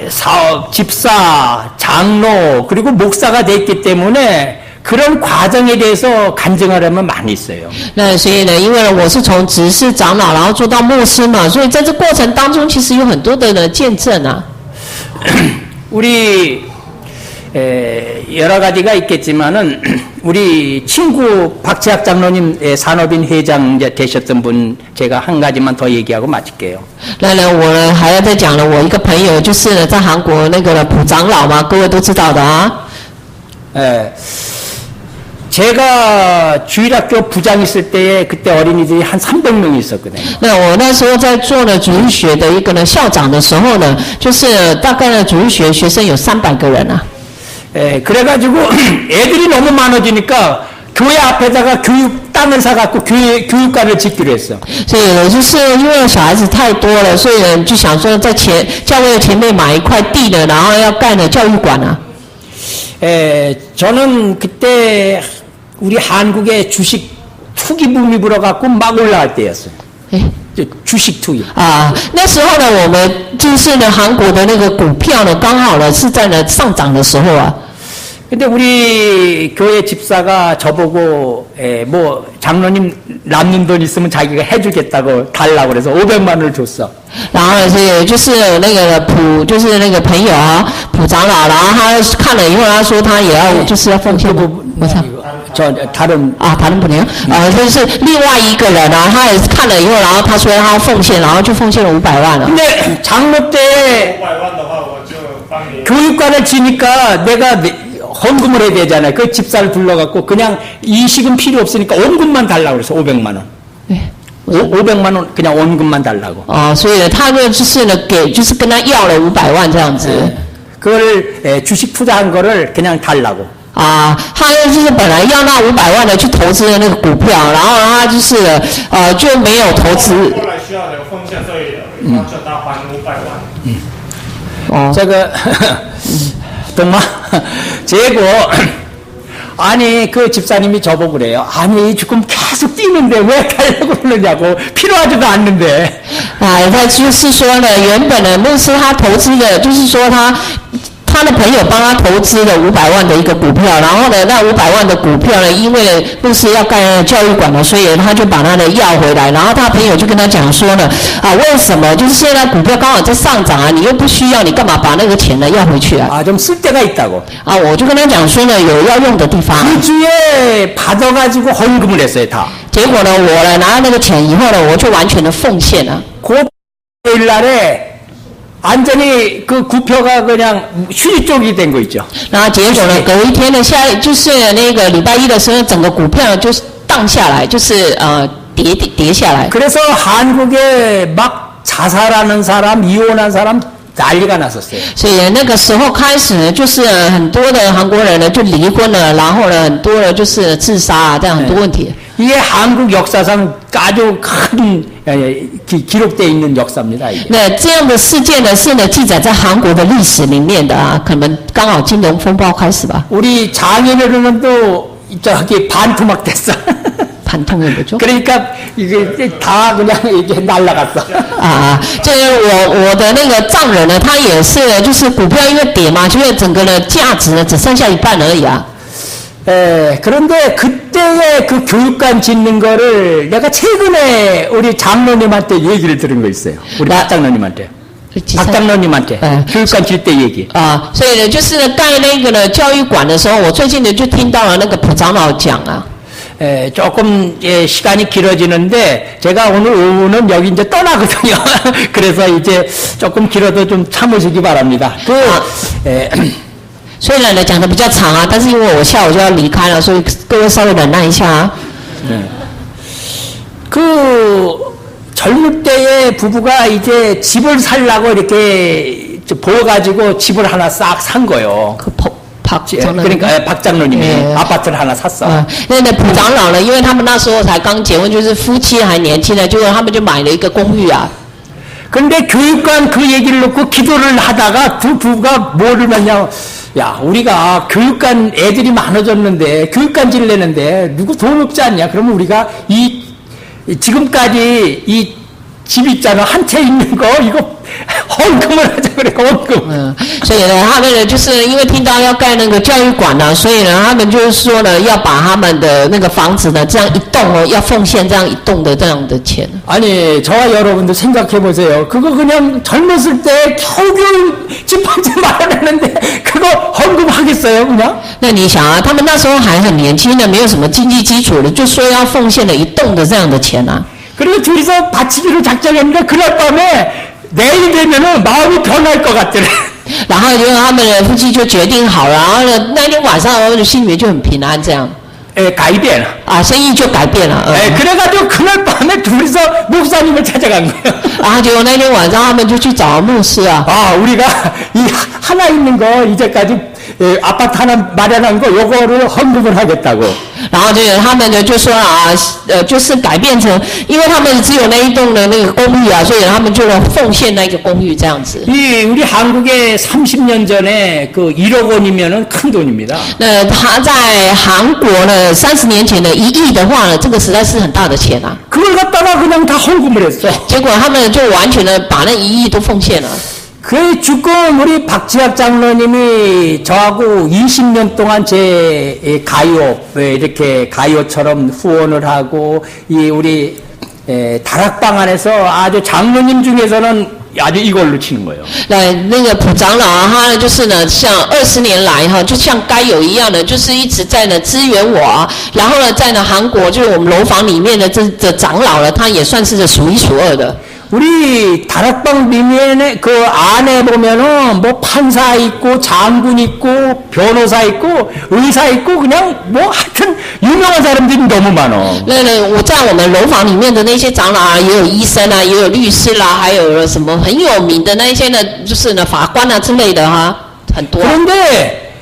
사업, 집사, 장로 그리고 목사가 됐기 때문에 그런 과정에 대해서 간증하려면 많이 있어요. 那所以呢，因为呢我是从执事长老，然后做到牧师嘛，所以在这过程当中，其实有很多的呢见证啊。 우리 여러 가지가 있겠지만은 우리 친구 박재학 장로님 산업인 회장 되셨던 분 제가 한 가지만 더 얘기하고 마칠게요. 那呢，我呢还要再讲了，我一个朋友就是呢在韩国那个朴长老嘛，各位都知道的啊。 제가 주일학교 부장 있을 때에 그때 어린이들이 한 300명이 있었거든요. 那我那时候在做呢主日学的一个呢校长的时候呢，就是大概呢主日学学生有300个人啊。 그래가지고 애들이 너무 많아지니까 교회 앞에다가 땅을 사갖고 교육관을 짓기로 했어. 所以呢，就是因为小孩子太多了，所以呢就想说在教会前面买一块地呢，然后要盖呢教育馆啊。 저는 그때 우리 한국의 주식 투기 붐이 불어갖고 막 올라갈 때였어요. 주식 투기. 啊，那时候呢，我们就是呢韩国的那个股票呢，刚好呢是在呢上涨的时候啊。 근데 우리 교회 집사가 저보고 뭐 장로님 남는 돈 있으면 자기가 해주겠다고 달라고 그래서 500만 원을 줬어. 然后呢，所以就是那个就是那个朋友啊，朴长老，然后他看了以后，他说他也要就是要奉献。我操 저 다른 啊，谈不了就是另外一个人啊，他也是看了以后，然后他说他要奉献，然后就奉献了500万了。 근데 장로 때 500万的话，我就帮你。 교육관을 지니까 내가 헌금을 해야 되잖아요. 그 집사를 불러갖고 그냥 이식은 필요 없으니까 원금만 달라고 그래서 500만 원. 对。 500만 원 그냥 원금만 달라고. 所以呢，他就是呢给，就是跟他要了500万这样子。 그걸 주식 투자한 거를 그냥 달라고. 他就是本来要那500万的去投资的那个股票，然后他就是就没有投资。后来需要有奉献，所以要求他还500万。 这个 동마 재고 아니 그 집사님이 저보고 그래요. 아니 지금 계속 뛰는데 왜 달라고 그러느냐고 필요하지도 않는데. 他就是说呢，原本呢牧师他投资的，就是说他的朋友帮他投资了500万的一个股票，然后呢，那500万的股票呢，因为牧师要盖教育馆了，所以他就把他的要回来，然后他朋友就跟他讲说呢，为什么就是现在股票刚好在上涨啊，你又不需要，你干嘛把那个钱呢要回去啊？ 좀 쓸 데가 있다고. 我就跟他讲说呢，有要用的地方。 그 주에 받아가지고 헌금을 했어요 다. 结果呢，我呢拿到那个钱以后呢，我就完全的奉献了。 그 일날에 완전히 그 구표가 그냥 휴지 쪽이 된 거 있죠. 然后结果呢，隔一天呢，就是那个礼拜一的时候，整个股票就荡下来，就是跌下来。 그래서 한국에 막 자살하는 사람, 이혼한 사람 난리가 났었어요. 所以那个时候开始呢，就是很多的韩国人呢就离婚了，然后呢，很多人就是自杀这样很多问题。 이게 한국 역사상 아주 큰 기록되어 있는 역사입니다. 이게. 那这样的事件呢，是呢记载在韩国的历史里面的可能刚好金融风暴开始吧。 우리 장인어른은 또 저기 반토막 됐어. 반통이 뭐죠? 그러니까 이게 다 그냥 이게 날라갔어. 这个我的那个丈人呢，他也是就是股票因为跌嘛，所以整个的价值呢只剩下一半而已啊。 그런데 그때의 그 교육관 짓는 거를 내가 최근에 우리 장로님한테 얘기를 들은 거 있어요. 우리 박 장로님한테. 박 장로님한테 교육관 질 때 얘기. 所以呢，就是呢盖那个呢教育馆的时候，我最近呢就听到了那个朴长老讲啊。 조금 시간이 길어지는데 제가 오늘 오후는 여기 이제 떠나거든요. 그래서 이제 조금 길어도 좀 참으시기 바랍니다. 虽然呢讲的比较长但是因为我下午就要离开了，所以各位稍微忍耐一下啊。 그 젊을 때의 부부가 이제 집을 살라고 이렇게 보여가지고 집을 하나 싹 산 거예요. 그러니까 박 장로님이 아파트를 하나 샀어. 因为呢朴长老呢，因为他们那时候才刚结婚，就是夫妻还年轻呢，结果他们就买了一个公寓啊。 근데 교육관 그 얘기를 놓고 기도를 하다가 두 부부가 뭐를 했냐. 야, 우리가 교육관 애들이 많아졌는데 교육관 지내는데 누구 돈 없지 않냐? 그러면 우리가 지금까지 이 집 있잖아. 한 채 있는 거 이거 헌금을 하자 그래. 헌금. 所以呢，他们呢就是因为听到要盖那个教育馆呢，所以呢，他们就是说呢，要把他们的那个房子呢，这样一栋要奉献这样一栋的这样的钱。 아니, 저와 여러분도 생각해 보세요. 그거 그냥 젊었을 때 겨우겨우 집 한 채 마련했는데 그거 헌금하겠어요, 그냥? 那你想啊，他们那时候还很年轻的，没有什么经济基础的，就说要奉献了一栋的这样的钱啊。 그리고 둘이서 바치기로 작정했는데 그날 밤에 내일 되면은 마음이 변할 것 같더래. 然后就他们的夫妻就决定好了，然后呢那天晚上他们的心里面就很平安这样。 改变了. 生意就改变了。 그래가지고 그날 밤에 둘이서 목사님을 찾아간 거예요. 然后结果那天晚上他们就去找牧师啊。 우리가 이 하나 있는 거 이제까지 아파트 하나 마련한 거 요거를 헌금을 하겠다고. 然后他们呢就说就是改变成，因为他们只有那一栋的那个公寓啊，所以他们就奉献那个公寓这样子。 우리 한국에 30년 전에 그 1억 원이면은 큰 돈입니다. 那他在韩国呢，30年前的1亿的话呢，这个实在是很大的钱啊。 그걸 갖다가 그냥 다 헌금을 했어. 结果他们就完全的把那1亿都奉献了。 그 지금 우리 박지학 장로님이 저하고 20년 동안 제 가요 이렇게 가요처럼 후원을 하고 이 우리 다락방 안에서 아주 장로님 중에서는 아주 이걸로 치는 거예요. 那个普长老啊，他呢就是呢，像20年来哈，就像该有一样的，就是一直在呢支援我啊。然后呢，在呢韩国就是我们楼房里面的这长老呢，他也算是数一数二的。 우리 다락방 비면에 그 안에 보면은 뭐 판사 있고 장군 있고 변호사 있고 의사 있고 그냥 뭐 하여튼 유명한 사람들이 너무 많어. 那我在我们楼房里面的那些长老啊，也有医生啊，也有律师啦，还有什么很有名的那一些呢，就是呢法官啊之类的哈，很多。 그런데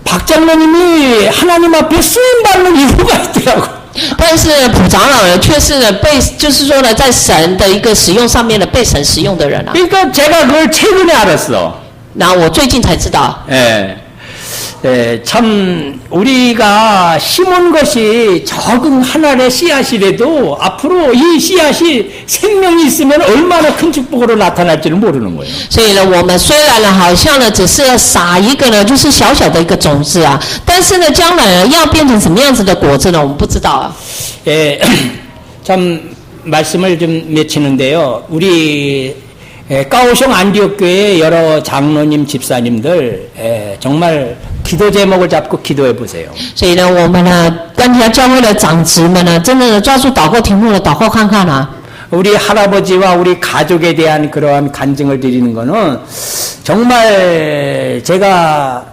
박 장로님이 하나님 앞에 쓰임 받는 이유가 있더라고. 但是普长老呢，却是呢被，就是说呢，在神的一个使用上面呢，被神使用的人啊。 그러니까 제가 그걸 최근에 알았어. 然后我最近才知道。 참 우리가 심은 것이 적은 하나의 씨앗이라도 앞으로 이 씨앗이 생명이 있으면 얼마나 큰 축복으로 나타날지를 모르는 거예요. 所以呢，我们虽然呢，好像呢，只是撒一个呢，就是小小的一个种子啊，但是呢，将来呢，要变成什么样子的果子呢，我们不知道啊。 참 말씀을 좀 맺히는데요. 우리 까오숑 안디옥교회 여러 장로님, 집사님들 정말 기도 제목을 잡고 기도해 보세요. 所以呢，我们呢，安提阿教会的长子们呢，真的呢，抓住祷告题目的祷告看看啊。 우리 할아버지와 우리 가족에 대한 그러한 간증을 드리는 거는 정말 제가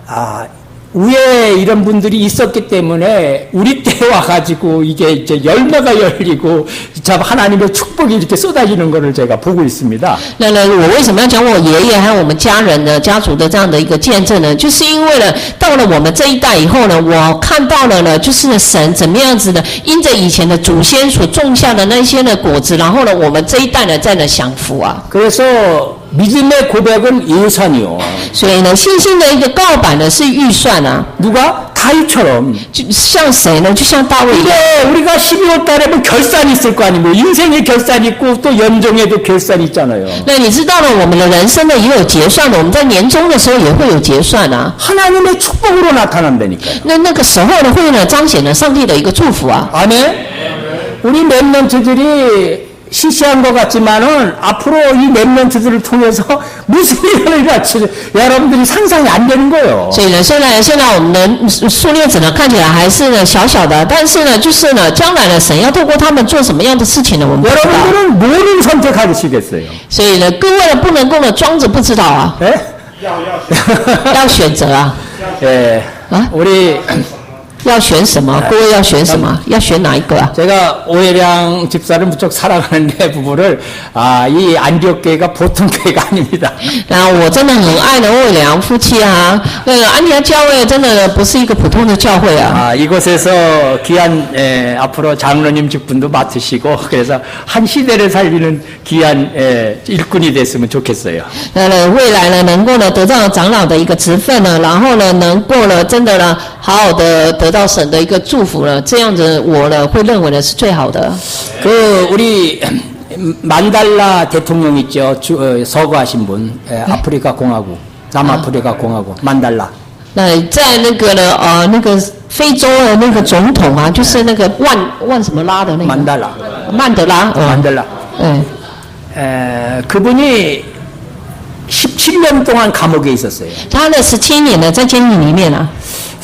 위에 이런 분들이 있었기 때문에 우리 때 와가지고 이게 이제 열매가 열리고 참 하나님의 축복이 이렇게 쏟아지는 것을 제가 보고 있습니다. 那呢，我为什么要讲我爷爷还有我们家人的家族的这样的一个见证呢？就是因为呢，到了我们这一代以后呢，我看到了呢，就是呢神怎么样子的，因着以前的祖先所种下的那些的果子，然后呢，我们这一代呢在呢享福啊。 그래서 믿음의 고백은 예산이요. 所以呢，信心的一个告白呢是预算啊。 누가? 다윗처럼. 就像谁呢？就像大卫一样。 근데 우리가 12월 달에 뭐 결산이 있을 거 아니에요. 인생의 결산이 있고 또 연정에도 결산이 있잖아요. 那你知道呢，我们的人生呢也有结算的，我们在年终的时候也会有结算啊。 하나님의 축복으로 나타난다니까요. 那个时候呢，会呢彰显了上帝的一个祝福啊。 아멘? 우리 랩런트들이 시시한 것 같지만은 앞으로 이 랩런트들을 통해서 무슨 일을 일어날지 여러분들이 상상이 안 되는 거예요. 所以呢，现在我们的数列子呢看起来还是呢小小的，但是呢，就是呢，将来呢，神要透过他们做什么样的事情呢？我们不知道。 여러분들은 뭐를 선택하시겠어요? 所以呢，各位呢不能够呢装着不知道啊， 예? 要选择啊， 예. 어? 우리 要选什么？各位要选什么？要选哪一个啊？ 제가 오해량 집사를 무척 사랑하는데 부부를 이 안디옥교회가 보통 교회가 아닙니다. 然后我真的很爱的魏良夫妻啊，那个安提阿教会真的不是一个普通的教会啊。 이곳에서 귀한 앞으로 장로님 직분도 맡으시고 그래서 한 시대를 살리는 귀한 일꾼이 됐으면 좋겠어요. 那呢，未来呢，能够呢得到长老的一个职分呢，然后呢，能够呢，真的呢，好好的得到神的一个祝福了，这样子我呢会认为呢是最好的。 그 우리 만달라 대통령 있죠. 서거하신 분, 아프리카 공화국, 남아프리카 공화국, 만달라. 那在那个呢，那个非洲的那个总统啊，就是那个万什么拉的那个 만달라. 曼德拉， 만달라. 嗯， 그분이 17년 동안 감옥에 있었어요. 他呢17年呢在监狱里面啊。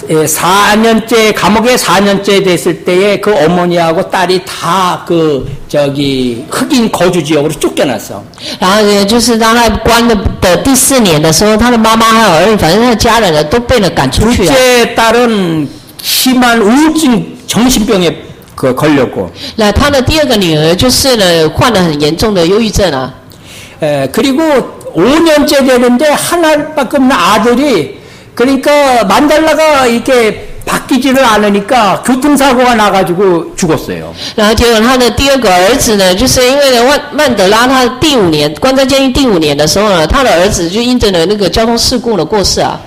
4년째 감옥에 4년째 됐을 때에 그 어머니하고 딸이 다 흑인 거주 지역으로 쫓겨났어. 然后呢，就是当他关的第4年的时候，他的妈妈还有儿子，反正他的家人呢都被赶出去了。 둘째 딸은 심한 우울증 정신병에 걸렸고. 那他的第2个女儿就是呢患了很严重的忧郁症啊。 그리고 5년째 되는데 하나밖에 없는 아들이 그러니까 만달라가 이렇게 바뀌지를 않으니까 교통사고가 나가지고 죽었어요. 然后结果他的第2个儿子呢，就是因为呢曼德拉他第5年关在监狱第5年的时候呢，他的儿子就因着呢那个交通事故呢过世啊。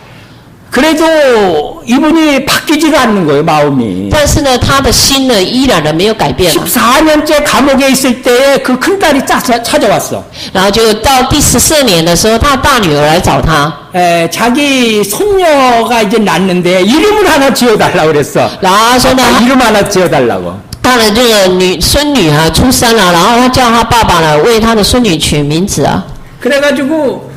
그래도 이분이 바뀌지가 않는 거예요, 마음이. 但是呢，他的心呢依然呢没有改变了。 14년째 감옥에 있을 때에 그 큰딸이 찾아왔어. 然后就到第14年的时候，他的大女儿来找他。 자기 손녀가 이제 낳는데 이름을 하나 지어달라고 그랬어. 然后他说呢， 이름 하나 지어달라고. 他的这个孙女啊出生了，然后他叫他爸爸呢为他的孙女取名字啊。 그래가지고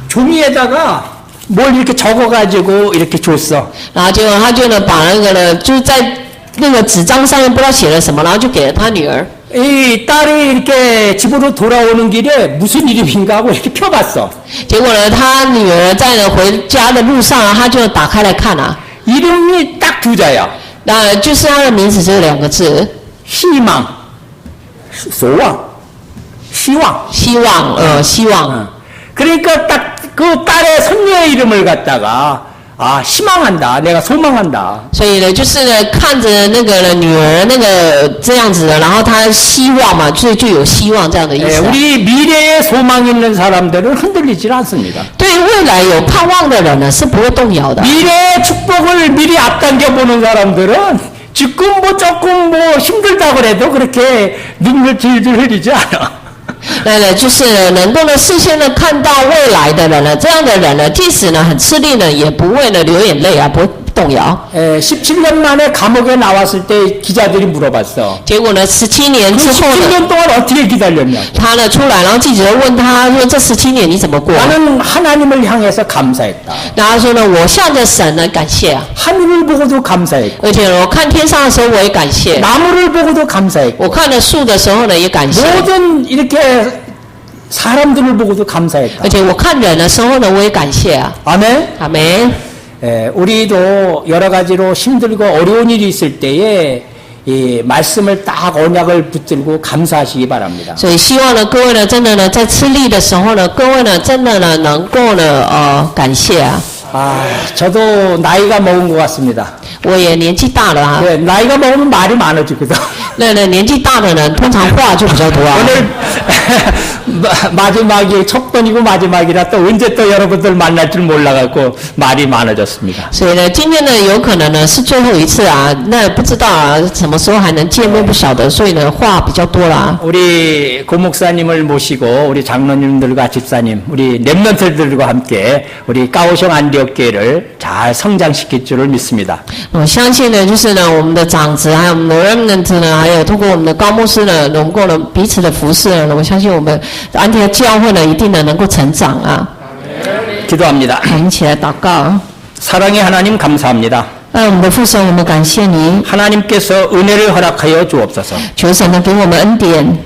종이에다가 뭘 이렇게 적어가지고 이렇게 줬어. 然后结果他就呢把那个呢就在那个纸张上面不知道写了什么，然后就给了他女儿。 이 딸이 이렇게 집으로 돌아오는 길에 무슨 이름인가 하고 이렇게 펴봤어. 结果呢，他女儿在呢回家的路上啊，他就打开来看啊， 이름이 딱 두 자야. 那就是他的名字只有2个字， 희망, 소망, 시왕. 希望，希望。 어. 그러니까 딱 그 딸의 손녀의 이름을 갖다가 아 희망한다, 내가 소망한다. 所以呢，就是呢看着那个呢女儿那个这样子的，然后他希望嘛，所以就有希望这样的意 예, 思啊、 우리 미래에 소망 있는 사람들은 흔들리질 않습니다. 对未来有盼望的人呢是不会动摇的。 미래의 축복을 미리 앞당겨 보는 사람들은 지금 뭐 조금 뭐 힘들다 그래도 그렇게 눈물 질질 흘리지 않아. 那呢，就是呢能够呢事先呢看到未来的人呢，这样的人呢，即使呢很吃力呢，也不会呢流眼泪啊，不会动摇。 17년 만에 감옥에 나왔을 때 기자들이 물어봤어. 结果呢，17年 그 之后呢， 17년 동안 어떻게 기다렸냐? 他呢出来，然后记者问他说：“这17年你怎么过？” 나는 하나님을 향해서 감사했다. 然后他说呢：“我向着神呢感谢啊， 하늘을 보고도 감사했고 而且呢我看天上的时候我也感谢， 나무를 보고도 감사했고 我看了树的时候呢也感谢， 모든 이렇게 사람들을 보고도 감사했다. 而且我看人的时候呢我也感谢啊。 아멘. 阿门。 우리도 여러 가지로 힘들고 어려운 일이 있을 때에 이 말씀을 딱 언약을 붙들고 감사하시기 바랍니다. 所以希望呢各位呢真的呢在吃力的时候呢，各位呢真的呢能够呢感谢啊。 아, 저도 나이가 먹은 것 같습니다. 我也年纪大了啊， 네, 나이가 먹으면 말이 많아지거든. 那年纪大的人通常话就比较多啊。 오늘 마지막이 첫 번이고 마지막이라 또 언제 또 여러분들 만날 줄 몰라갖고 말이 많아졌습니다. 所以呢，今天呢有可能呢是最后一次啊，那不知道啊什么时候还能见面不晓得，所以呢话比较多了啊。 우리 고목사님을 모시고 우리 장로님들과 집사님, 우리 랩런트들과 함께 우리 까오숑 안디옥교회를 잘 성장시킬 줄을 믿습니다. 我相信呢，就是呢我们的长子还有我们的 remnant 呢，还有通过我们的高牧师呢，能够呢彼此的服侍呢，我相信我们安提阿教会呢一定呢能够成长啊。 기도합니다. 我们一起来祷告。 사랑의 하나님 감사합니다. 我们的父神，我们感谢你， 하나님께서 은혜를 허락하여 주옵소서. 求神呢给我们恩典，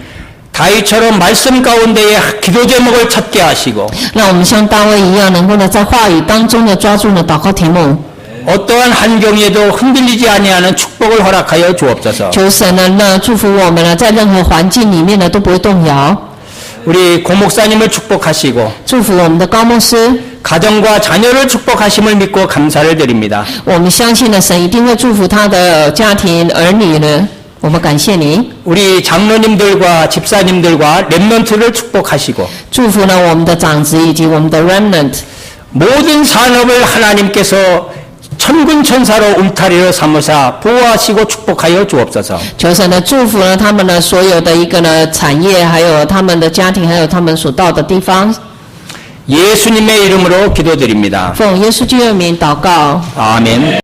다윗처럼 말씀 가운데에 기도 제목을 찾게 하시고 让我们像大卫一样，能够呢在话语当中呢抓住呢祷告题目。 어떠한 환경에도 흔들리지 아니하는 축복을 허락하여 주옵소서. 求神呢祝福我们呢，在任何环境里面呢都不会动摇。 우리 고목사님을 축복하시고 祝福我们的高牧师， 가정과 자녀를 축복하심을 믿고 감사를 드립니다. 我们相信呢，神一定会祝福他的家庭儿女呢。我们感谢你， 우리 장로님들과 집사님들과 랩런트를 축복하시고 祝福呢我们的长子以及我们的 remnant， 모든 산업을 하나님께서 천군 천사로 울타리로 삼으사 보호하시고 축복하여 주옵소서. 求神呢祝福呢他们呢所有的一个呢产业，还有他们的家庭，还有他们所到的地方。 예수님의 이름으로 기도드립니다. 奉耶稣基督的名祷告。 아멘.